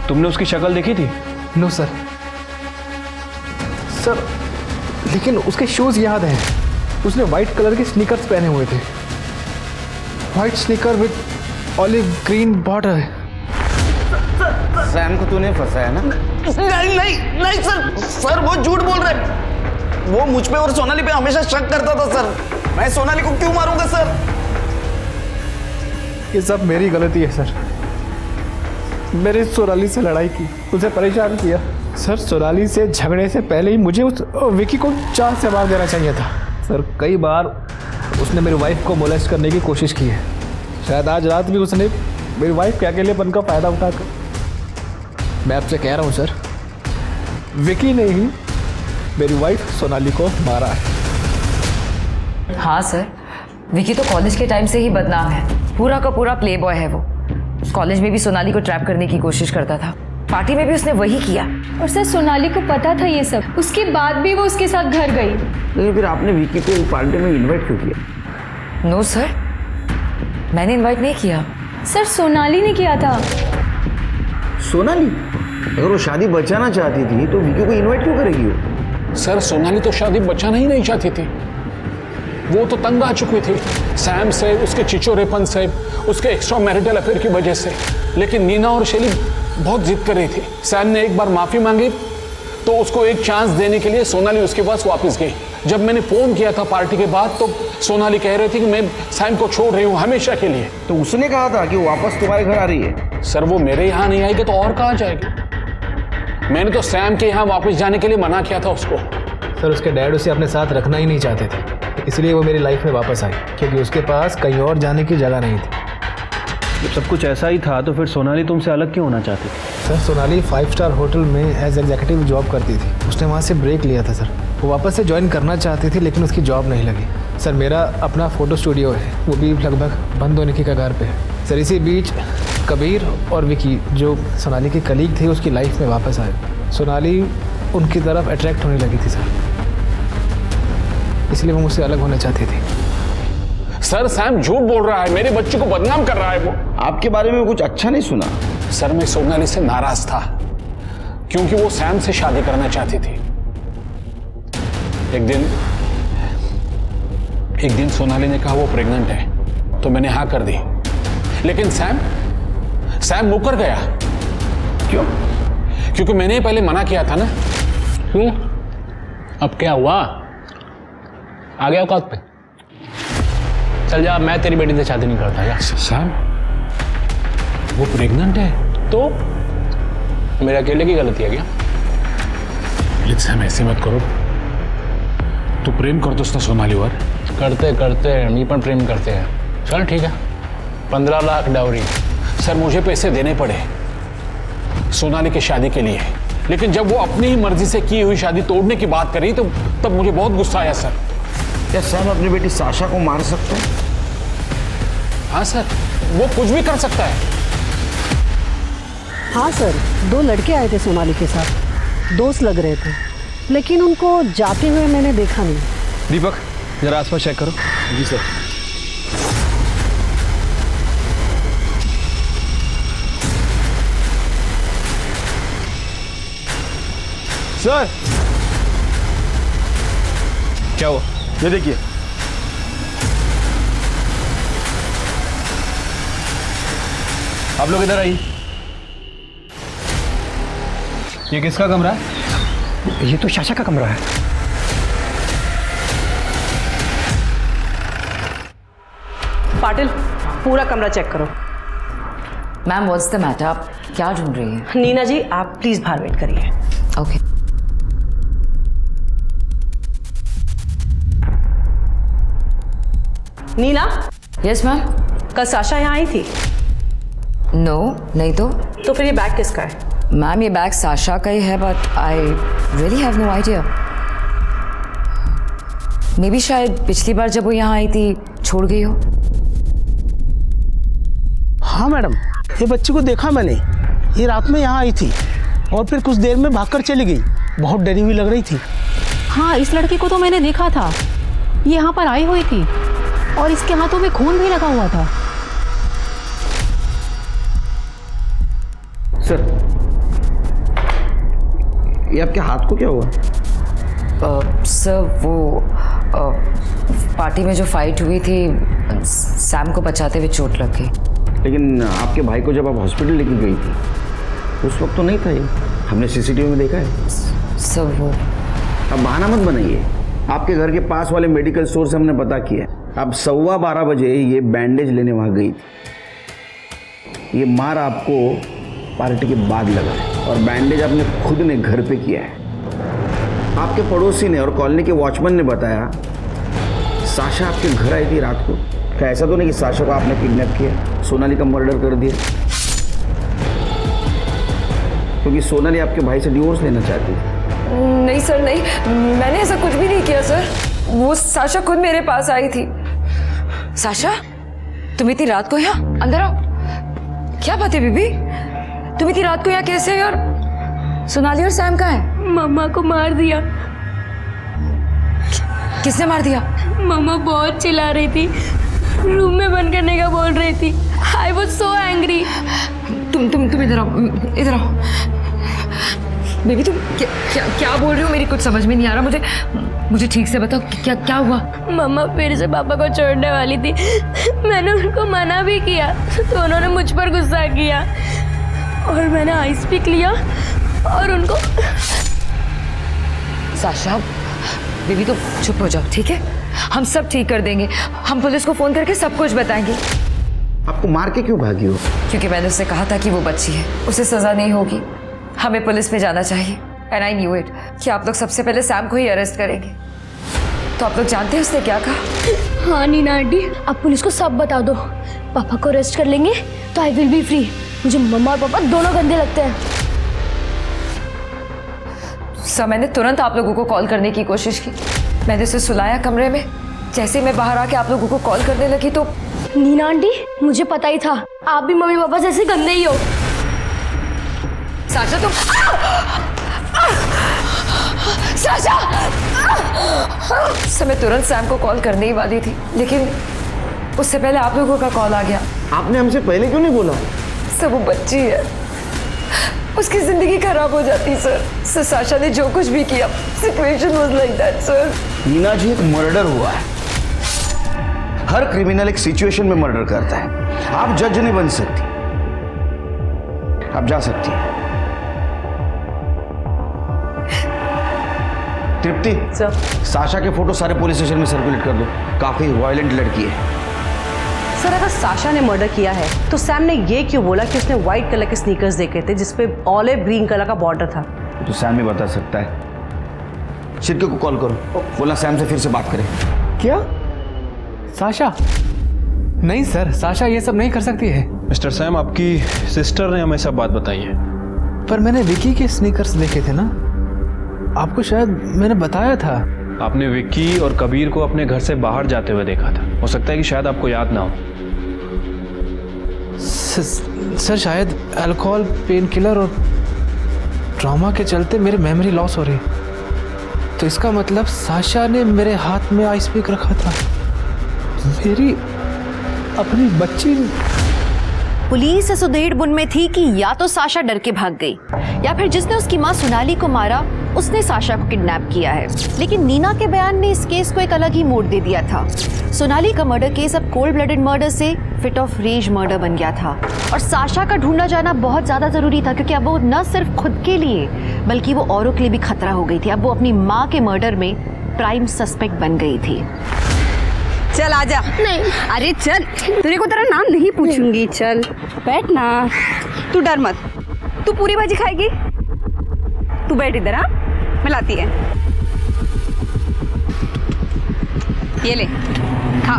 तुमने उसकी शक्ल देखी थी? No sir. सर लेकिन उसके शूज याद हैं. उसने व्हाइट कलर के स्नीकर्स पहने हुए थे. White sneaker with olive green border. Sam को तूने फंसाया ना? नहीं नहीं नहीं सर, सर वो झूठ बोल रहे हैं. वो मुझ पे और सोनाली पे हमेशा शक करता था सर. मैं सोनाली को क्यों मारूंगा सर? ये सब मेरी गलती है सर. मैंने सोनाली से लड़ाई की, उसे परेशान किया. सर सोनाली से झगड़े से पहले ही मुझे उस विकी को चार से मार देना चाहिए था. सर कई बार उसने मेरी वाइफ को मोलेस्ट करने की कोशिश की है. शायद आज रात भी उसने मेरी वाइफ के अकेलेपन का फायदा उठाकर. मैं आपसे कह रहा हूँ सर, विकी ने ही मेरी वाइफ सोनाली को मारा है. हाँ सर, विकी तो कॉलेज के टाइम से ही बदनाम है, पूरा का पूरा प्ले बॉय है वो। कॉलेज में भी सोनाली को ट्रैप करने की कोशिश करता था, पार्टी में भी उसने वही किया। और सर सोनाली को पता था ये सब, उसके बाद भी वो उसके साथ घर गई। लेकिन फिर आपने विकी को पार्टी में इनवाइट क्यों किया? नो सर, मैंने इनवाइट नहीं किया। सर सोनाली ने किया था। सोनाली? अगर वो शादी बचाना चाहती थी तो विकी को इनवाइट क्यों करेगी वो? सर सोनाली तो शादी बचाना ही नहीं चाहती थी, वो तो तंग आ चुकी थी सैम से, उसके चिचोरेपन से, उसके एक्स्ट्रा मैरिटल अफेयर की वजह से। लेकिन नीना और शैली बहुत जिद कर रही थी। सैम ने एक बार माफी मांगी तो उसको एक चांस देने के लिए सोनाली उसके पास वापस गई। जब मैंने फोन किया था पार्टी के बाद तो सोनाली कह रही थी कि मैं सैम को छोड़ रही हूँ हमेशा के लिए। तो उसने कहा था कि वो वापस तुम्हारे घर आ रही है? सर वो मेरे यहाँ नहीं आएगी तो और कहाँ जाएगी? मैंने तो सैम के यहाँ वापस जाने के लिए मना किया था उसको। सर उसके डैड उसे अपने साथ रखना ही नहीं चाहते थे, इसलिए वो मेरी लाइफ में वापस आई, क्योंकि उसके पास कहीं और जाने की जगह नहीं थी। जब सब कुछ ऐसा ही था तो फिर सोनाली तुमसे अलग क्यों होना चाहती थी? सर सोनाली 5 स्टार होटल में एज एग्जीक्यूटिव जॉब करती थी, उसने वहाँ से ब्रेक लिया था सर। वो वापस से ज्वाइन करना चाहती थी लेकिन उसकी जॉब नहीं लगी। सर मेरा अपना फ़ोटो स्टूडियो है, वो भी लगभग बंद होने की कगार पे है। सर इसी बीच कबीर और विकी जो सोनाली के कलीग थे उसकी लाइफ में वापस आए। सोनाली उनकी तरफ अट्रैक्ट होने लगी थी सर, इसलिए वो मुझसे अलग होना चाहती थी। सर सैम झूठ बोल रहा है, मेरे बच्चे को बदनाम कर रहा है वो। आपके बारे में कुछ अच्छा नहीं सुना। सर मैं सोनाली से नाराज था क्योंकि वो सैम से शादी करना चाहती थी। एक दिन सोनाली ने कहा वो प्रेग्नेंट है तो मैंने हाँ कर दी, लेकिन सैम मुकर गया। क्यों? क्योंकि मैंने पहले मना किया था ना। क्यों? अब क्या हुआ? आ गया औकात पे? चल जा, मैं तेरी बेटी से शादी नहीं करता यार। सैम वो प्रेग्नेंट है तो मेरे अकेले की गलती है क्या? लेकिन सैम ऐसे मत करो, तू प्रेम करतोस ना सोनालीवर? करते मी पण प्रेम करते हैं। चल ठीक है, 15 लाख डाउरी। सर मुझे पैसे देने पड़े सोनाली की शादी के लिए, लेकिन जब वो अपनी ही मर्जी से की हुई शादी तोड़ने की बात करी तो तब मुझे बहुत गुस्सा आया सर। क्या सैम अपनी बेटी साशा को मार सकता है? हाँ सर, वो कुछ भी कर सकता है। हाँ सर, 2 लड़के आए थे सोनाली के साथ, दोस्त लग रहे थे, लेकिन उनको जाते हुए मैंने देखा नहीं। दीपक जरा आसपास चेक करो। जी सर। सर क्या हुआ? ये देखिए। आप लोग इधर आइए। ये किसका कमरा है? ये तो साशा का कमरा है। पाटिल पूरा कमरा चेक करो। मैम व्हाट्स द मैटर, आप क्या ढूंढ रही हैं? नीना जी आप प्लीज बाहर वेट करिए। ओके। नीना। Yes ma'am. कल साशा यहाँ आई थी? नो नहीं तो फिर ये बैग किसका है? मैम ये बैग साशा का ही है, but I really have no idea. Maybe शायद पिछली बार जब वो यहाँ आई थी छोड़ गई हो। हाँ मैडम, ये बच्ची को देखा मैंने, ये रात में यहाँ आई थी और फिर कुछ देर में भागकर चली गई। बहुत डरी हुई लग रही थी। हाँ इस लड़की को तो मैंने देखा था, ये यहाँ पर आई हुई थी और इसके हाथों में खून भी लगा हुआ था। सर ये आपके हाथ को क्या हुआ? सर वो पार्टी में जो फाइट हुई थी सैम को बचाते हुए चोट लग गई। लेकिन आपके भाई को जब आप हॉस्पिटल लेके गई थी उस वक्त तो नहीं था ये, हमने सीसीटीवी में देखा है। सर वो अब बहाना मत बनाइए, आपके घर के पास वाले मेडिकल स्टोर से हमने पता किया। अब 12:15 बजे ये बैंडेज लेने वहाँ गई थी। ये मार आपको पार्टी के बाद लगा है और बैंडेज आपने खुद ने घर पे किया है। आपके पड़ोसी ने और कॉलोनी के वॉचमैन ने बताया साशा आपके घर आई थी रात को। क्या ऐसा तो नहीं कि साशा को आपने किडनैप किया, सोनाली का मर्डर कर दिया? क्योंकि सोनाली आपके भाई से डिवोर्स लेना चाहती थी। नहीं सर नहीं, मैंने ऐसा कुछ भी नहीं किया सर। वो साशा खुद मेरे पास आई थी। साशा, तुम इतनी रात को यहाँ? अंदर आओ। क्या बात है बीबी, तुम इतनी रात को यहाँ कैसे हो? और सोनाली और सैम कहाँ है? मम्मा को मार दिया। किसने मार दिया? मम्मा बहुत चिल्ला रही थी, रूम में बंद करने का बोल रही थी। I was so angry. तुम इधर आओ, इधर आओ। बेबी तुम क्या बोल रही हो? मेरी कुछ समझ में नहीं आ रहा। मुझे ठीक से बताओ, क्या हुआ? मम्मा फिर से पापा को छोड़ने वाली थी। मैंने उनको मना भी किया तो उन्होंने मुझ पर गुस्सा किया और मैंने आइस पिक लिया और उनको। साशा, बेबी तुम चुप हो जाओ, ठीक है? हम सब ठीक कर देंगे। हम पुलिस को फोन करके सब कुछ बताएंगे। आपको मार के क्यों भागी हो? क्योंकि मैंने उससे कहा था कि वो बच्ची है, उसे सजा नहीं होगी, हमें पुलिस में जाना चाहिए। एंड आई न्यू इट कि आप लोग सबसे पहले सैम को ही अरेस्ट करेंगे। तो आप लोग जानते हैं उसने क्या कहा? हाँ नीना आंटी, आप पुलिस को सब बता दो। पापा को अरेस्ट कर लेंगे तो आई विल बी फ्री। मुझे मम्मा और पापा दोनों गंदे लगते हैं। सर, मैंने तुरंत आप लोगों को कॉल करने की कोशिश की। मैंने उसे सुलाया कमरे में। जैसे ही मैं बाहर आके आप लोगों को कॉल करने लगी तो नीना आंटी, मुझे पता ही था आप भी मम्मी पापा जैसे गंदे ही हो। साशा तुम साशा! सर, मैं तुरंत सैम को कॉल करने ही वाली थी, लेकिन उससे पहले आप लोगों का कॉल आ गया। आपने हमसे पहले क्यों नहीं बोला? सर, वो बच्ची है, उसकी जिंदगी खराब हो जाती सर। साशा ने जो कुछ भी किया, situation was like that sir. Neena ji, एक मर्डर हुआ है। हर क्रिमिनल एक सिचुएशन में मर्डर करता है। आप जज नहीं बन सकती, आप जा सकती हैं। तृप्ति, साशा के फोटो सारे पुलिस स्टेशन में सर्कुलेट कर दो। काफी वायलेंट लड़की है। सर, अगर साशा ने मर्डर किया है तो सैम ने ये क्यों बोला कि उसने व्हाइट कलर के स्नीकर्स देखे थे जिसपे ऑलिव ग्रीन कलर का बॉर्डर था? तो सैम ही बता सकता है। शिरके को कॉल करो, बोला सैम से फिर से बात करें। क्या? साशा? नहीं सर, साशा ये सब नहीं कर सकती है। मिस्टर सैम, आपकी सिस्टर ने हमें सब बात बताई है। पर मैंने विकी के स्नीकर्स देखे थे ना, आपको शायद मैंने बताया था। आपने विक्की और कबीर को अपने घर से बाहर जाते हुए देखा था। हो सकता है कि शायद आपको याद ना हो। सर, शायद अल्कोहल, पेन किलर और ट्रॉमा के चलते मेरी मेमोरी लॉस हो रही। तो इसका मतलब साशा ने मेरे हाथ में आइस पिक रखा था। मेरी अपनी बच्ची। पुलिस इस उधेड़-बुन में थी कि या तो साशा डर के भाग गई या फिर जिसने उसकी मां सोनाली को मारा उसने साशा को किडनैप किया है। लेकिन नीना के बयान ने इस केस को एक अलग ही मोड़ दे दिया था। सोनाली का मर्डर केस अब कोल्ड ब्लडेड मर्डर से फिट ऑफ रेज मर्डर बन गया था और साशा का ढूंढा जाना बहुत ज्यादा जरूरी था, क्योंकि अब वो न सिर्फ खुद के लिए बल्कि वो औरों के लिए भी खतरा हो गई थी। अब वो अपनी माँ के मर्डर में प्राइम सस्पेक्ट बन गई थी। चल आजा। नहीं, अरे चल, तेरे को तेरा नाम नहीं पूछूंगी। चल बैठ ना, तू डर मत। तू पूरी भाजी खाएगी? तू बैठ इधर। हाँ, मैं लाती है। ये ले, खा।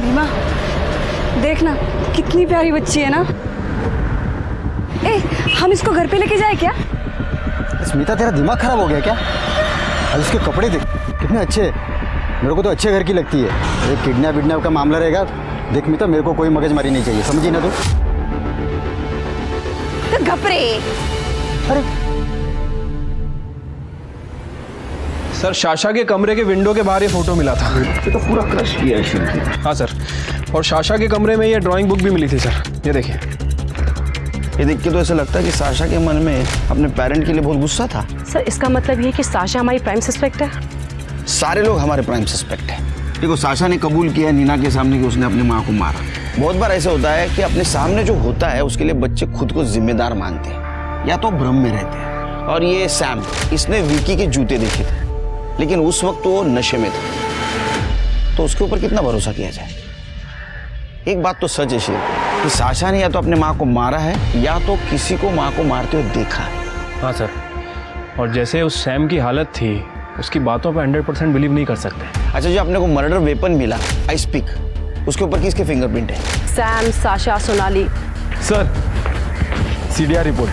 रीमा, देखना कितनी प्यारी बच्ची है ना। ए, हम इसको घर पे लेके जाए क्या? स्मिता, तेरा दिमाग खराब हो गया क्या? और इसके कपड़े देख कितने अच्छे हैं। मेरे को तो अच्छे घर की लगती है। एक किडनैप विडनैप का मामला रहेगा। देख मिता, मेरे को कोई मगजमारी नहीं चाहिए, समझी ना तू? तो घपरे। अरे सर, साशा के कमरे के विंडो के बाहर ये फोटो मिला था। ये तो पूरा क्रश किया है। हाँ सर, और साशा के कमरे में ये ड्राइंग बुक भी मिली थी सर। ये देखिए। ये देख के तो ऐसा लगता है कि साशा के मन में अपने पेरेंट के लिए बहुत गुस्सा था। सर, इसका मतलब ये कि साशा हमारी प्राइम सस्पेक्ट है? सारे लोग हमारे प्राइम सस्पेक्ट हैं। देखो, साशा ने कबूल किया नीना के सामने कि उसने अपनी माँ को मारा। बहुत बार ऐसा होता है कि अपने सामने जो होता है उसके लिए बच्चे खुद को जिम्मेदार मानते हैं या तो भ्रम में रहते हैं। और ये सैम, इसने विकी के जूते देखे थे, लेकिन उस वक्त वो नशे में था, तो उसके ऊपर कितना भरोसा किया जाए? एक बात तो सच है शेर कि साशा ने या तो अपने माँ को मारा है या तो किसी को माँ को मारते हुए देखा है। हाँ सर, और जैसे उस सैम की हालत थी, उसकी बातों पर 100% बिलीव नहीं कर सकते। अच्छा, जो अपने को मर्डर वेपन मिला, आइस पिक, उसके ऊपर किसके फिंगरप्रिंट है? Sam, Sasha, Sonali. Sir, CDR report.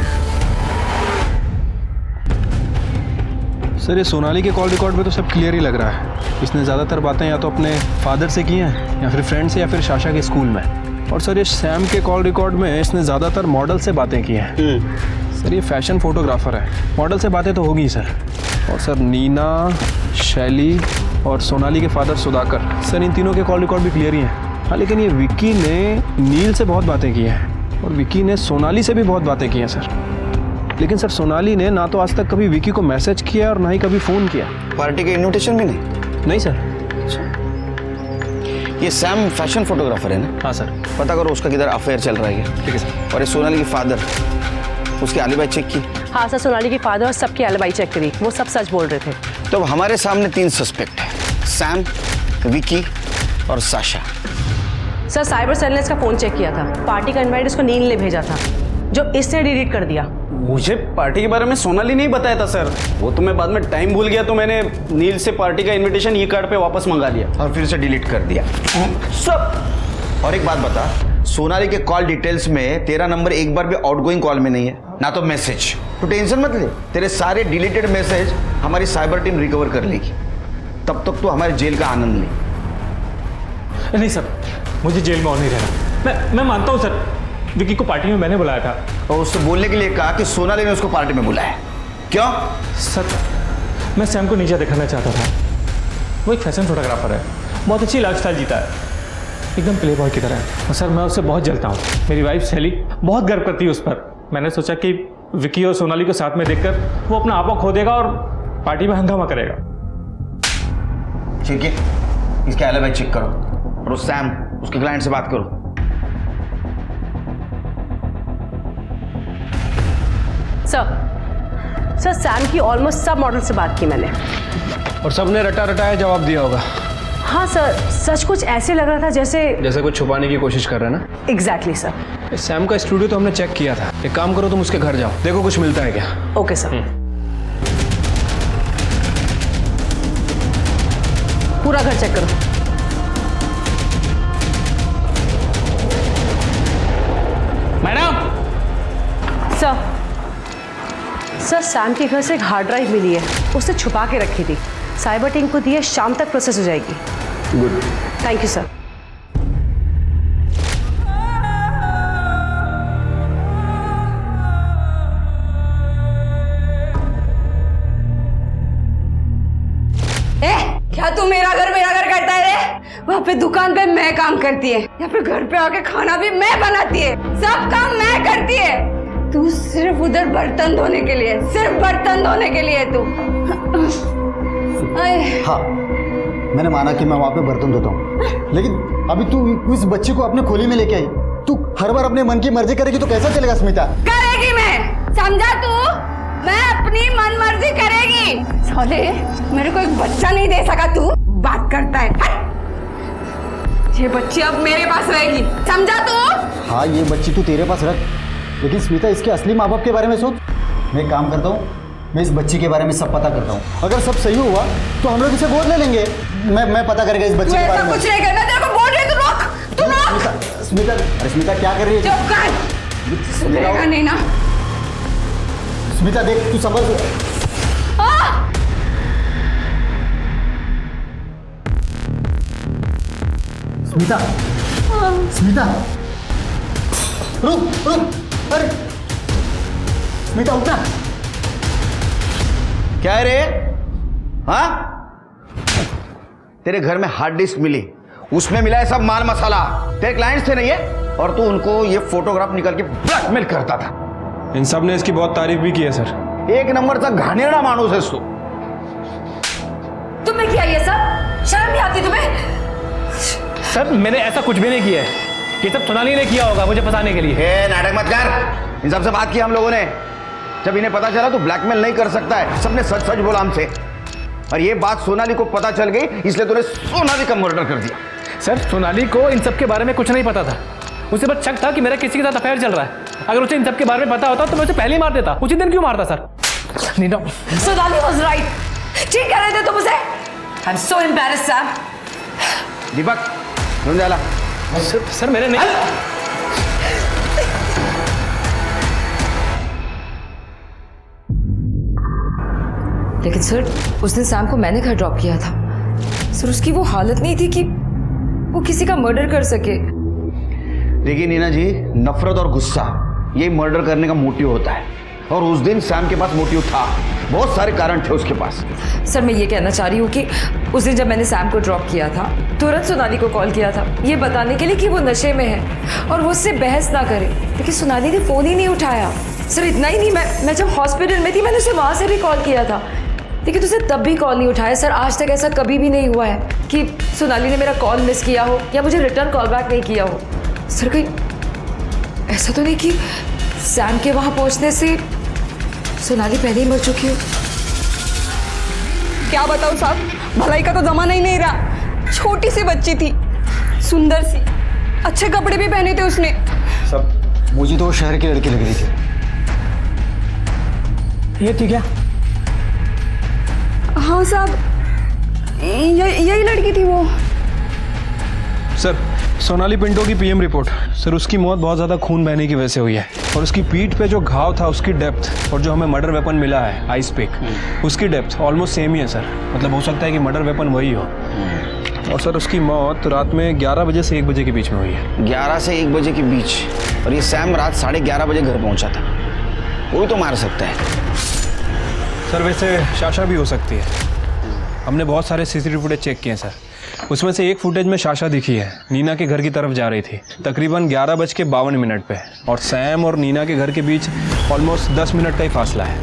Sir ये सोनाली के कॉल रिकॉर्ड में तो सब क्लियर ही लग रहा है। इसने ज़्यादातर बातें या तो अपने फादर से की हैं या फिर फ्रेंड से या फिर शाशा के स्कूल में। और सर ये सैम के कॉल रिकॉर्ड में इसने ज़्यादातर मॉडल से बातें की हैं। सर ये फैशन फोटोग्राफर है, मॉडल से बातें तो होगी सर। और सर नीना, शैली और सोनाली के फादर सुधाकर, सर इन तीनों के कॉल रिकॉर्ड भी क्लियर ही हैं। हाँ लेकिन ये विक्की ने नील से बहुत बातें की हैं और विक्की ने सोनाली से भी बहुत बातें की हैं सर। लेकिन सर सोनाली ने ना तो आज तक कभी विक्की को मैसेज किया और ना ही कभी फ़ोन किया। पार्टी का इन्विटेशन भी नहीं? नहीं सर। ये सैम फैशन फोटोग्राफर है ना? हाँ सर। पता करो उसका किधर अफेयर चल रहा है। ठीक है सर। और ये सोनाली के फादर, उसकी एलिबाई चेक की? हाँ सर, सोनाली के फादर और सबकी एलिबाई चेक करी, वो सब सच बोल रहे थे। तो अब हमारे सामने 3 सस्पेक्ट है, सैम, विकी और साशा। सर साइबर सेल ने इसका फोन चेक किया था, पार्टी का इनवाइट उसको नील ने भेजा था जो इसने डिलीट कर दिया। मुझे पार्टी के बारे में सोनाली नहीं बताया था सर, वो तो मैं बाद में टाइम भूल गया तो मैंने नील से पार्टी का इनविटेशन ई कार्ड पे वापस मंगा लिया और फिर से डिलीट कर दिया सब। और एक बात बता, सोनाली के कॉल डिटेल्स में तेरा नंबर एक बार भी आउटगोइंग कॉल में नहीं है, ना तो मैसेज। तो टेंशन मत ले, तेरे सारे डिलीटेड मैसेज हमारी साइबर टीम रिकवर कर लेगी। तब तक तो हमारे जेल का आनंद ले। नहीं सर, मुझे जेल में और नहीं रहना। मैं मानता हूँ सर, विकी को पार्टी में मैंने बुलाया था और उससे बोलने के लिए कहा कि सोनाली ने उसको पार्टी में बुलाया। क्यों? सर मैं सैम को नीचे दिखाना चाहता था। वो एक फैशन फोटोग्राफर है, बहुत अच्छी लाइफस्टाइल जीता है, एकदम प्ले बॉय की तरह है। और सर मैं उससे बहुत जलता हूँ। मेरी वाइफ शैली बहुत गर्व करती है उस पर। मैंने सोचा कि विकी और सोनाली को साथ में देखकर वो अपना आपा खो देगा और पार्टी में हंगामा करेगा। ठीक है, इसका एलिबाई चेक करो और उस सैम, उसके क्लाइंट से बात करो। सर सैम की ऑलमोस्ट सब मॉडल से बात की मैंने और सबने रटा रटाया जवाब दिया होगा। हाँ सर, सच कुछ ऐसे लग रहा था जैसे कुछ छुपाने की कोशिश कर रहे हैं ना। Exactly sir. सैम का स्टूडियो तो हमने चेक किया था। एक काम करो, तुम उसके घर जाओ, देखो कुछ मिलता है क्या। Okay sir. पूरा घर चेक करो। मैडम। सर सैम के घर से एक हार्ड ड्राइव मिली है, उसने छुपा के रखी थी। साइबर टीम को दी है, शाम तक प्रोसेस हो जाएगी। Good, thank you sir. क्या तू मेरा घर करता है रे? वहाँ पे दुकान पे मैं काम करती है, यहाँ पे घर पे आके खाना भी मैं बनाती है, सब काम मैं करती है। तू सिर्फ उधर बर्तन धोने के लिए, सिर्फ बर्तन धोने के लिए तू। हाँ, मैंने माना कि मैं वहाँ पे बर्तन धोता हूँ, लेकिन अभी तू उस बच्चे को अपने खोली में लेके आई। तू हर बार अपने मन की मर्जी करेगी तो कैसा चलेगा स्मिता? करेगी मैं, समझा तू? मैं अपनी मन मर्जी करेगी। साले, मेरे को एक बच्चा नहीं दे सका, तू बात करता है। ये बच्ची अब मेरे पास रहेगी, समझा तू? हाँ, ये बच्ची तू तेरे पास रख, लेकिन स्मिता इसके असली माँ बाप के बारे में सोच। मैं एक काम करता हूँ, मैं इस बच्ची के बारे में सब पता करता हूँ। अगर सब सही हुआ तो हम लोग इसे गोद ले लेंगे। मैं पता करेगा इस बच्ची के बारे में। कुछ नहीं करना, तेरे को बोल रही हूँ, तू रोक। स्मिता, अरे स्मिता क्या कर रही है? चुप कर, सुनेगा नहीं ना। स्मिता देख, तू समझ। स्मिता, स्मिता, रुक। अरे स्मिता उठना। क्या है रे? हाँ, तेरे घर में हार्ड डिस्क मिली, उसमें मिला है सब माल मसाला। तेरे क्लाइंट्स थे ना ये, और तू उनको ये फोटोग्राफ निकाल के ब्लैकमेल करता था। इन सब ने इसकी बहुत तारीफ भी की है सर। एक नंबर का घानेरड़ा मानुस है तू। तुम्हें क्या ये सब शर्म नहीं आती तुम्हें? सर मैंने ऐसा कुछ भी नहीं किया है, ये सब सोनाली ने किया होगा मुझे फंसाने के लिए। नाटक मत कर, इन सबसे बात की हम लोगों ने। जब इन्हें पता चला तो ब्लैकमेल नहीं कर सकता है, सबने सच सच बोला हमसे। और ये बात सोनाली को पता चल गई, इसलिए तूने सोनाली का मर्डर कर दिया। सर सोनाली को इन सब के बारे में कुछ नहीं पता था, उसे बस शक था कि मेरा किसी के साथ अफेयर चल रहा है। अगर उसे इन सब के बारे में पता होता तो मैं उसे पहले ही मार देता। उसी दिन क्यों मारता सर? सोनाली वाज राइट, ठीक कह रहे थे तुम उसे। I am so embarrassed sir. Deepak, रुक जा। सर मैंने नहीं। लेकिन सर उस दिन सैम को मैंने घर ड्रॉप किया था सर। उसकी वो हालत नहीं थी कि वो किसी का मर्डर कर सके। देखिए नीना जी, नफरत और गुस्सा ये मर्डर करने का मोटिव होता है, और उस दिन सैम के पास मोटिव था, बहुत सारे कारण थे उसके पास। सर मैं ये कहना चाह रही हूँ कि उस दिन जब मैंने सैम को ड्रॉप किया था तुरंत सोनाली को कॉल किया था ये बताने के लिए कि वो नशे में है और वो उससे बहस ना करे, लेकिन सोनाली ने फ़ोन ही नहीं उठाया। सर इतना ही नहीं, मैं जब हॉस्पिटल में थी मैंने उसे वहाँ से भी कॉल किया था, लेकिन उसे तब भी कॉल नहीं उठाया। सर आज तक ऐसा कभी भी नहीं हुआ है कि सोनाली ने मेरा कॉल मिस किया हो या मुझे रिटर्न कॉल बैक नहीं किया हो। सर कहीं ऐसा तो नहीं कि सैम के वहाँ पहुँचने से सोनाली पहले ही मर चुकी हो? क्या बताऊँ साहब, भलाई का तो जमाना ही नहीं रहा। छोटी सी बच्ची थी, सुंदर सी, अच्छे कपड़े भी पहने थे उसने। सब मुझे तो वो शहर की लड़की लग रही थी। ये थी क्या? हाँ साहब, यही लड़की थी वो। सर सोनाली पिंटो की पीएम रिपोर्ट। सर उसकी मौत बहुत ज़्यादा खून बहने की वजह से हुई है, और उसकी पीठ पे जो घाव था उसकी डेप्थ और जो हमें मर्डर वेपन मिला है आइस पिक उसकी डेप्थ ऑलमोस्ट सेम ही है सर। मतलब हो सकता है कि मर्डर वेपन वही हो। और सर उसकी मौत रात में 11 बजे से 1 बजे के बीच में हुई है। 11 से 1 बजे के बीच, और ये सैम रात 11:30 बजे घर पहुंचा था, वो भी तो मार सकता है। सर वैसे शाशा भी हो सकती है। हमने बहुत सारे सीसीटीवी फुटेज चेक किए हैं सर, उसमें से एक फुटेज में शाशा दिखी है, नीना के घर की तरफ जा रही थी तकरीबन 11:52 पे, और सैम और नीना के घर के बीच ऑलमोस्ट 10 मिनट का ही फासला है।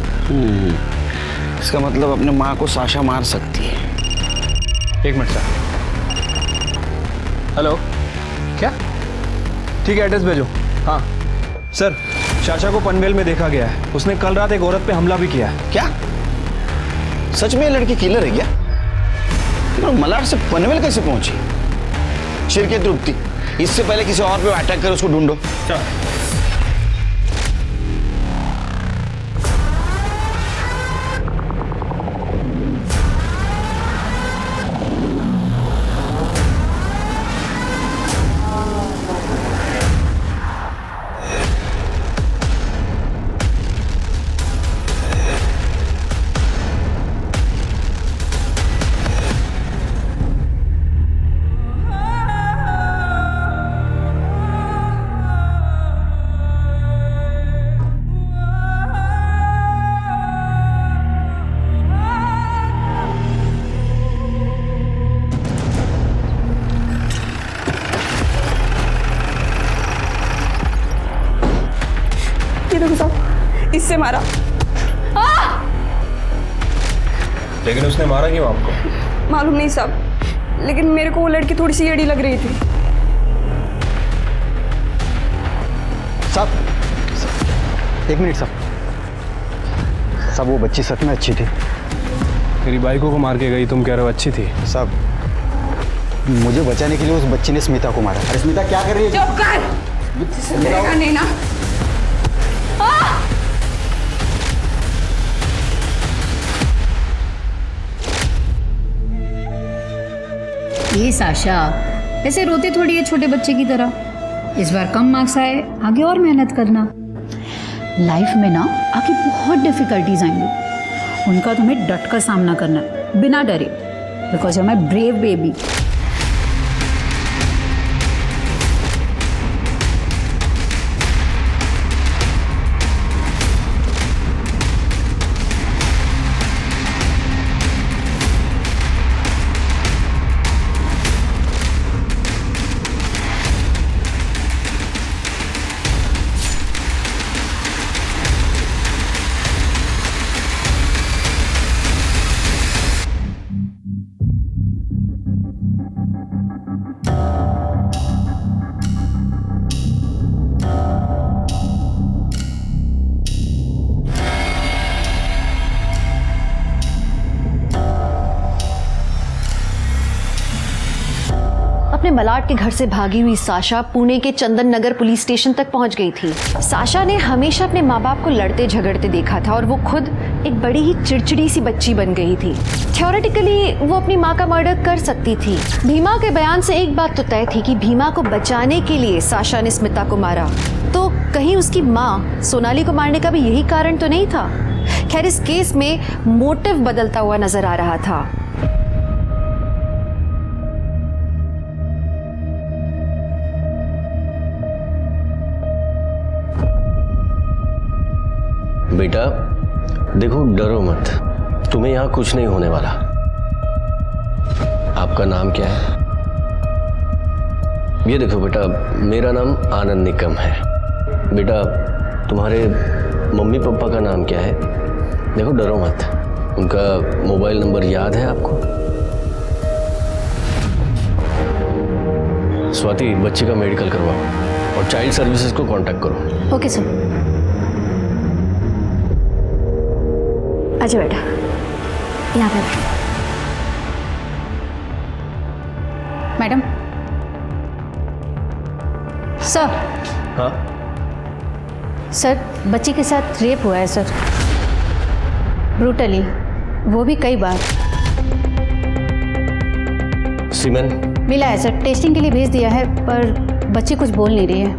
इसका मतलब अपने माँ को साशा मार सकती है। 1 मिनट सर। हेलो, क्या? ठीक है एड्रेस भेजो। हाँ सर, शाशा को पनवेल में देखा गया है, उसने कल रात एक औरत पे हमला भी किया है। क्या सच में ये लड़की किलर है क्या? मलाड से पनवेल कैसे पहुंची? शिरके तृप्ति, इससे पहले किसी और पे अटैक कर उसको ढूंढो। इससे मारा। लेकिन उसने मारा क्यों आपको? मालूम नहीं साहब, लेकिन मेरे को वो लड़की थोड़ी सी एड़ी लग रही थी। साहब 1 मिनट साहब, वो बच्ची सच में अच्छी थी। तेरी बाइकों को मार के गई, तुम कह रहे हो अच्छी थी? साहब मुझे बचाने के लिए उस बच्ची ने स्मिता को मारा। अरे स्मिता क्या कर रही है? चुप कर, नहीं ना। ये साशा ऐसे रोते थोड़ी है छोटे बच्चे की तरह। इस बार कम मार्क्स आए, आगे और मेहनत करना। लाइफ में ना आगे बहुत डिफिकल्टीज आएंगी, उनका तुम्हें डट कर सामना करना है बिना डरे, because you are my brave baby. अपने मलाड के घर से भागी हुई साशा पुणे के चंदन नगर पुलिस स्टेशन तक पहुंच गई थी। साशा ने हमेशा अपने माँ बाप को लड़ते झगड़ते देखा था और वो खुद एक बड़ी ही चिड़चिड़ी सी बच्ची बन गई थी। थ्योरेटिकली वो अपनी माँ का मर्डर कर सकती थी। भीमा के बयान से एक बात तो तय थी कि भीमा को बचाने के लिए साशा ने स्मिता को मारा। तो कहीं उसकी माँ सोनाली को मारने का भी यही कारण तो नहीं था खैर इस केस में मोटिव बदलता हुआ नजर आ रहा था। बेटा देखो, डरो मत, तुम्हें यहां कुछ नहीं होने वाला। आपका नाम क्या है? ये देखो बेटा, मेरा नाम आनंद निकम है। बेटा तुम्हारे मम्मी पापा का नाम क्या है? देखो डरो मत, उनका मोबाइल नंबर याद है आपको? स्वाति, बच्चे का मेडिकल करवाओ और चाइल्ड सर्विसेज को कांटेक्ट करो। Okay sir. अच्छा बेटा, यहाँ पे बैठो। मैडम। सर। हाँ सर, बच्ची के साथ रेप हुआ है सर, ब्रूटली, वो भी कई बार। सीमेन मिला है सर, टेस्टिंग के लिए भेज दिया है, पर बच्ची कुछ बोल नहीं रही है।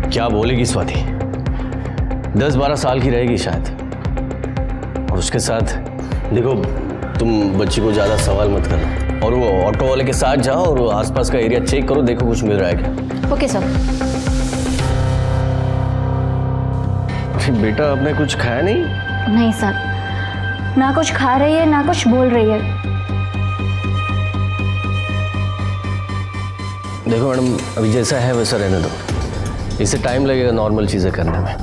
क्या बोलेगी स्वाति? 10-12 साल की रहेगी शायद। और उसके साथ देखो, तुम बच्ची को ज़्यादा सवाल मत करना और वो ऑटो वाले के साथ जाओ और आसपास का एरिया चेक करो, देखो कुछ मिल रहा है क्या। Okay sir. बेटा आपने कुछ खाया नहीं? नहीं सर, ना कुछ खा रही है ना कुछ बोल रही है। देखो मैडम, अभी जैसा है वैसा रहने दो, इससे टाइम लगेगा नॉर्मल चीज़ें करने में।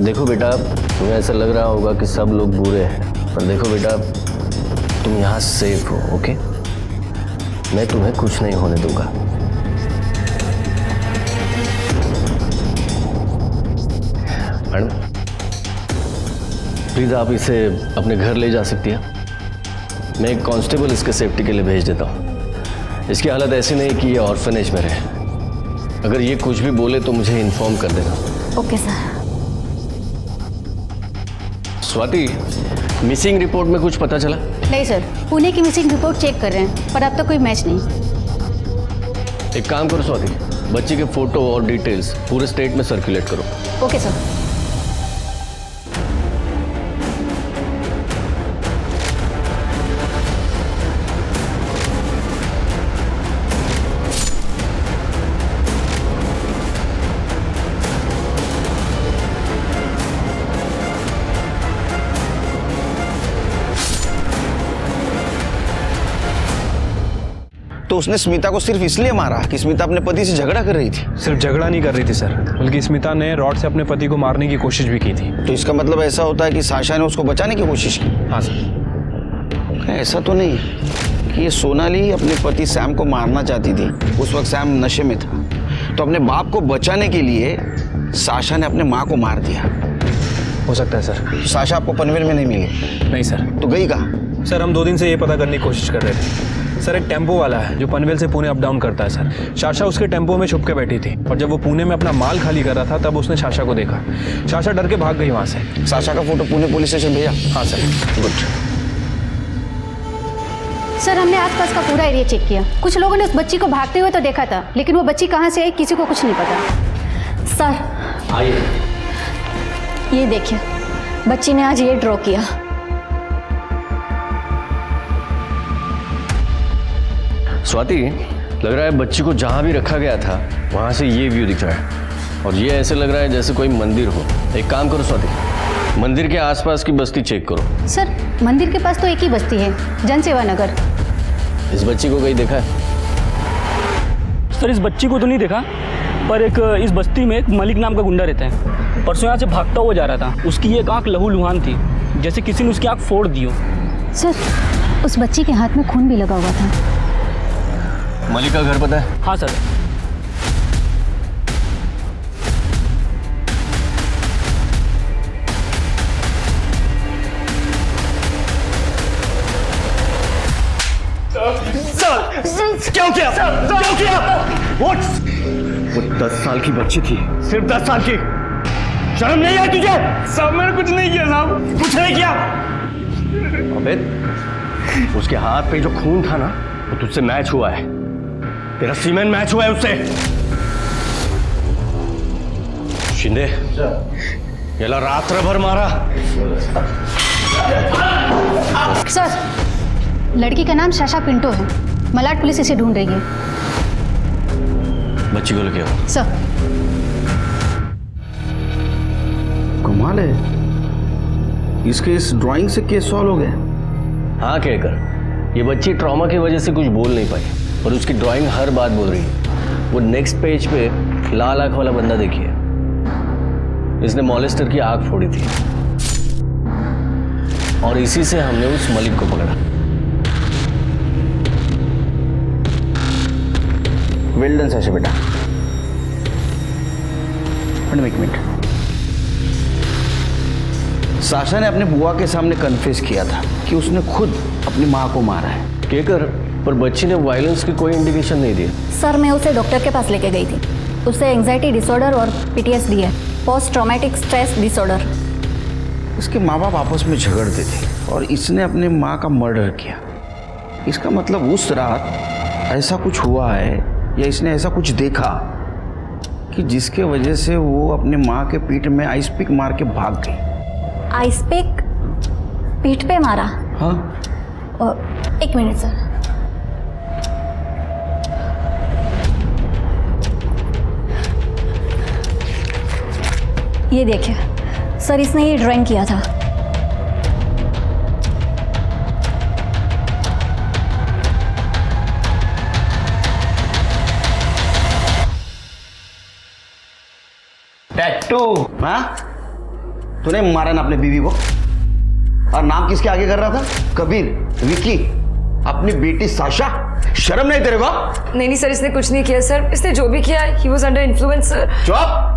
देखो बेटा, तुम्हें ऐसा लग रहा होगा कि सब लोग बुरे हैं, पर देखो बेटा, तुम यहाँ सेफ हो। ओके, मैं तुम्हें कुछ नहीं होने दूंगा। मैडम प्लीज़ आप इसे अपने घर ले जा सकती है? मैं एक कांस्टेबल इसके सेफ्टी के लिए भेज देता हूँ। इसकी हालत ऐसी नहीं कि ये ऑर्फनेज में रहे। अगर ये कुछ भी बोले तो मुझे इन्फॉर्म कर देना। Okay sir. Swati, missing report में कुछ पता चला? नहीं सर, पुणे की मिसिंग रिपोर्ट चेक कर रहे हैं, पर अब तक कोई मैच नहीं। एक काम करो स्वाति, बच्ची के फोटो और डिटेल्स पूरे स्टेट में सर्कुलेट करो। Okay sir. तो उसने स्मिता को सिर्फ इसलिए मारा कि स्मिता अपने पति से झगड़ा कर रही थी? सिर्फ झगड़ा नहीं कर रही थी सर, बल्कि स्मिता ने रॉड से अपने पति को मारने की कोशिश भी की थी। तो इसका मतलब ऐसा होता है कि साशा ने उसको बचाने की कोशिश की? हाँ सर। ऐसा तो नहीं कि ये सोनाली अपने पति सैम को मारना चाहती थी, उस वक्त सैम नशे में था, तो अपने बाप को बचाने के लिए साशा ने अपने माँ को मार दिया? हो सकता है सर। साशा आपको पनवेल में नहीं मिली? नहीं सर। तो गई कहाँ? सर हम 2 दिन से ये पता करने की कोशिश कर रहे थे सर। एक टेम्पो वाला है जो पनवेल से पुणे अप डाउन करता है सर। साशा उसके टेम्पो में छुप के बैठी थी और जब वो पुणे में अपना माल खाली कर रहा था तब उसने साशा को देखा। साशा डर के भाग गई वहाँ से। साशा का फोटो पुणे पुलिस स्टेशन भेजा? हाँ सर। गुड। सर हमने आसपास का पूरा एरिया चेक किया, कुछ लोगों ने उस बच्ची को भागते हुए तो देखा था, लेकिन वो बच्ची कहाँ से आई किसी को कुछ नहीं पता। सर आइए, ये देखिए, बच्ची ने आज ये ड्रॉ किया। स्वाति, लग रहा है बच्ची को जहाँ भी रखा गया था वहाँ से ये व्यू दिख रहा है और ये ऐसे लग रहा है जैसे कोई मंदिर हो। एक काम करो स्वाति, मंदिर के आसपास की बस्ती चेक करो। सर मंदिर के पास तो एक ही बस्ती है, जनसेवा नगर। इस बच्ची को कहीं देखा है? सर इस बच्ची को तो नहीं देखा, पर एक इस बस्ती में एक मलिक नाम का गुंडा रहता है, परसों यहाँ से भागता हुआ जा रहा था। उसकी एक आँख लहू लुहान थी, जैसे किसी ने उसकी आँख फोड़ दी हो। सर उस बच्ची के हाथ में खून भी लगा हुआ था। मलिक का घर पता है? हाँ सर। सर क्यों किया? क्यों किया? वो 10 साल की बच्ची थी। सिर्फ 10 साल की? शर्म नहीं आई तुझे? साहब मैंने कुछ नहीं किया साहब, कुछ नहीं किया। अबे उसके हाथ पे जो खून था ना वो तुझसे मैच हुआ है, तेरा सीमेन मैच हुआ है उससे। शिंदे ये ला रात्र भर मारा। सर, लड़की का नाम साशा पिंटो है। मलाड पुलिस इसे ढूंढ रही है। बच्ची को लेके आओ। सर। कमाल है, इसके इस ड्राइंग से केस सॉल्व हो गया। हाँ केड़कर, ये बच्ची ट्रॉमा की वजह से कुछ बोल नहीं पाई और उसकी ड्राइंग हर बात बोल रही है। वो नेक्स्ट पेज पे लाल आंख वाला बंदा देखिए, इसने मॉलेस्टर की आंख फोड़ी थी और इसी से हमने उस मलिक को पकड़ा। वेल डन साशा बेटा। एक मिनट, साशा ने अपने बुआ के सामने कन्फेस किया था कि उसने खुद अपनी माँ को मारा है। केकर, पर बच्ची ने वायलेंस की कोई इंडिकेशन नहीं दी। सर, मैं उसे डॉक्टर के पास लेके गई थी। उसे एंजाइटी डिसऑर्डर और PTSD है, पोस्ट ट्रॉमेटिक स्ट्रेस डिसऑर्डर। इसके माँ बाप आपस में झगड़ते थे और इसने अपने माँ का मर्डर किया। इसका मतलब उस रात ऐसा कुछ हुआ है या इसने ऐसा कुछ देखा कि जिसके वजह से वो अपने माँ के पीठ में आइस पिक मार के भाग गई। आइस पिक पीठ पे मारा? हाँ। एक मिनट सर। ये देखिए सर, इसने ये ड्राइंग किया था। टैटू? हाँ, तूने मारा ना अपने बीवी को? और नाम किसके आगे कर रहा था? कबीर, विकी, अपनी बेटी साशा? शर्म नहीं तेरे को? नहीं सर, इसने कुछ नहीं किया सर। इसने जो भी किया he was under influence sir. चुप!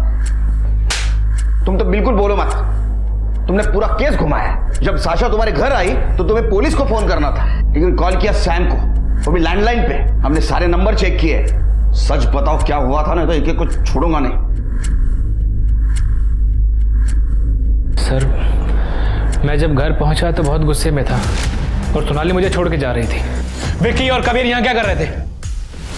तुम तो बिल्कुल बोलो मत। तुमने पूरा केस घुमाया। जब साशा तुम्हारे घर आई तो तुम्हें पुलिस को फोन करना था, लेकिन कॉल किया सैम को, वो भी लैंडलाइन पे। हमने सारे नंबर चेक किए। सच बताओ क्या हुआ था, नहीं तो एक कुछ छोड़ूंगा नहीं। सर, मैं जब घर पहुंचा तो बहुत गुस्से में था और सोनाली मुझे छोड़ के जा रही थी। विक्की और कबीर यहाँ क्या कर रहे थे?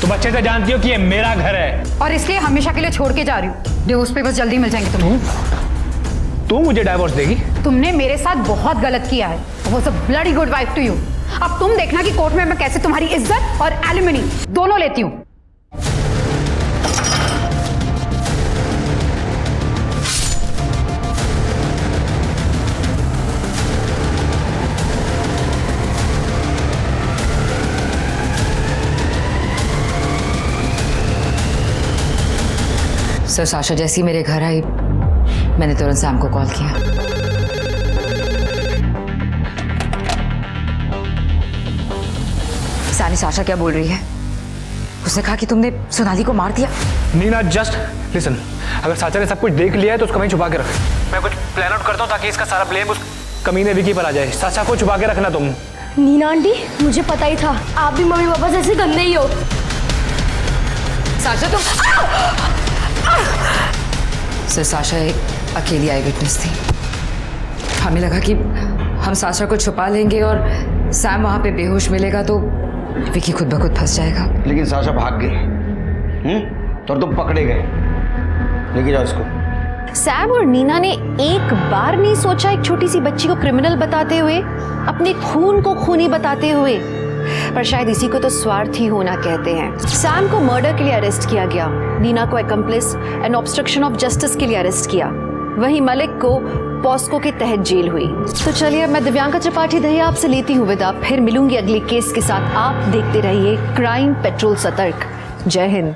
तुम अच्छे से जानती हो कि ये मेरा घर है और इसलिए हमेशा के लिए छोड़ के जा रही हूँ। डिवोर्स पेपर्स जल्दी मिल जाएंगे तुम्हें। तू मुझे डाइवोर्स देगी? तुमने मेरे साथ बहुत गलत किया है। Was a bloody good wife to you. अब तुम देखना कि कोर्ट में मैं कैसे तुम्हारी इज्जत और एलिमनी दोनों लेती हूँ। सर, साशा जैसी मेरे घर आई, मैंने तुरंत सैम को कॉल किया। सानी, साशा क्या बोल रही है? उसने कहा कि तुमने सोनाली को मार दिया। Nina, just listen. अगर साशा ने सब कुछ देख लिया है तो उसको वहीं छुपा के रख। मैं कुछ प्लान आउट करता हूँ ताकि इसका सारा ब्लेम उस कमीने विकी पर आ जाए। साशा को छुपा के रखना तुम। नीना आंटी, मुझे पता ही था आप भी मम्मी पापा जैसे गंदे ही हो। साशा तुम सर, साशा एक अकेली आई विटनेस थी। हमें लगा कि हम साशा को छुपा लेंगे और सैम वहां पे बेहोश मिलेगा तो विकी खुद ब खुद फंस जाएगा। लेकिन साशा भाग गई और तुम पकड़े गए। लेके जाओ इसको। सैम और नीना ने एक बार नहीं सोचा एक छोटी सी बच्ची को क्रिमिनल बताते हुए, अपने खून को खूनी बताते हुए। पर शायद इसी को तो स्वार्थी होना कहते हैं। सैम को मर्डर के लिए अरेस्ट किया गया, नीना को एक्म्प्लिस एंड ऑब्स्ट्रक्शन ऑफ जस्टिस के लिए अरेस्ट किया। वहीं मलिक को पॉस्को के तहत जेल हुई। तो चलिए, मैं दिव्यांका त्रिपाठी दहिया आपसे लेती हूँ विदा। फिर मिलूंगी अगले केस के साथ। आप देखते रहिए क्राइम पेट्रोल सतर्क। जय हिंद।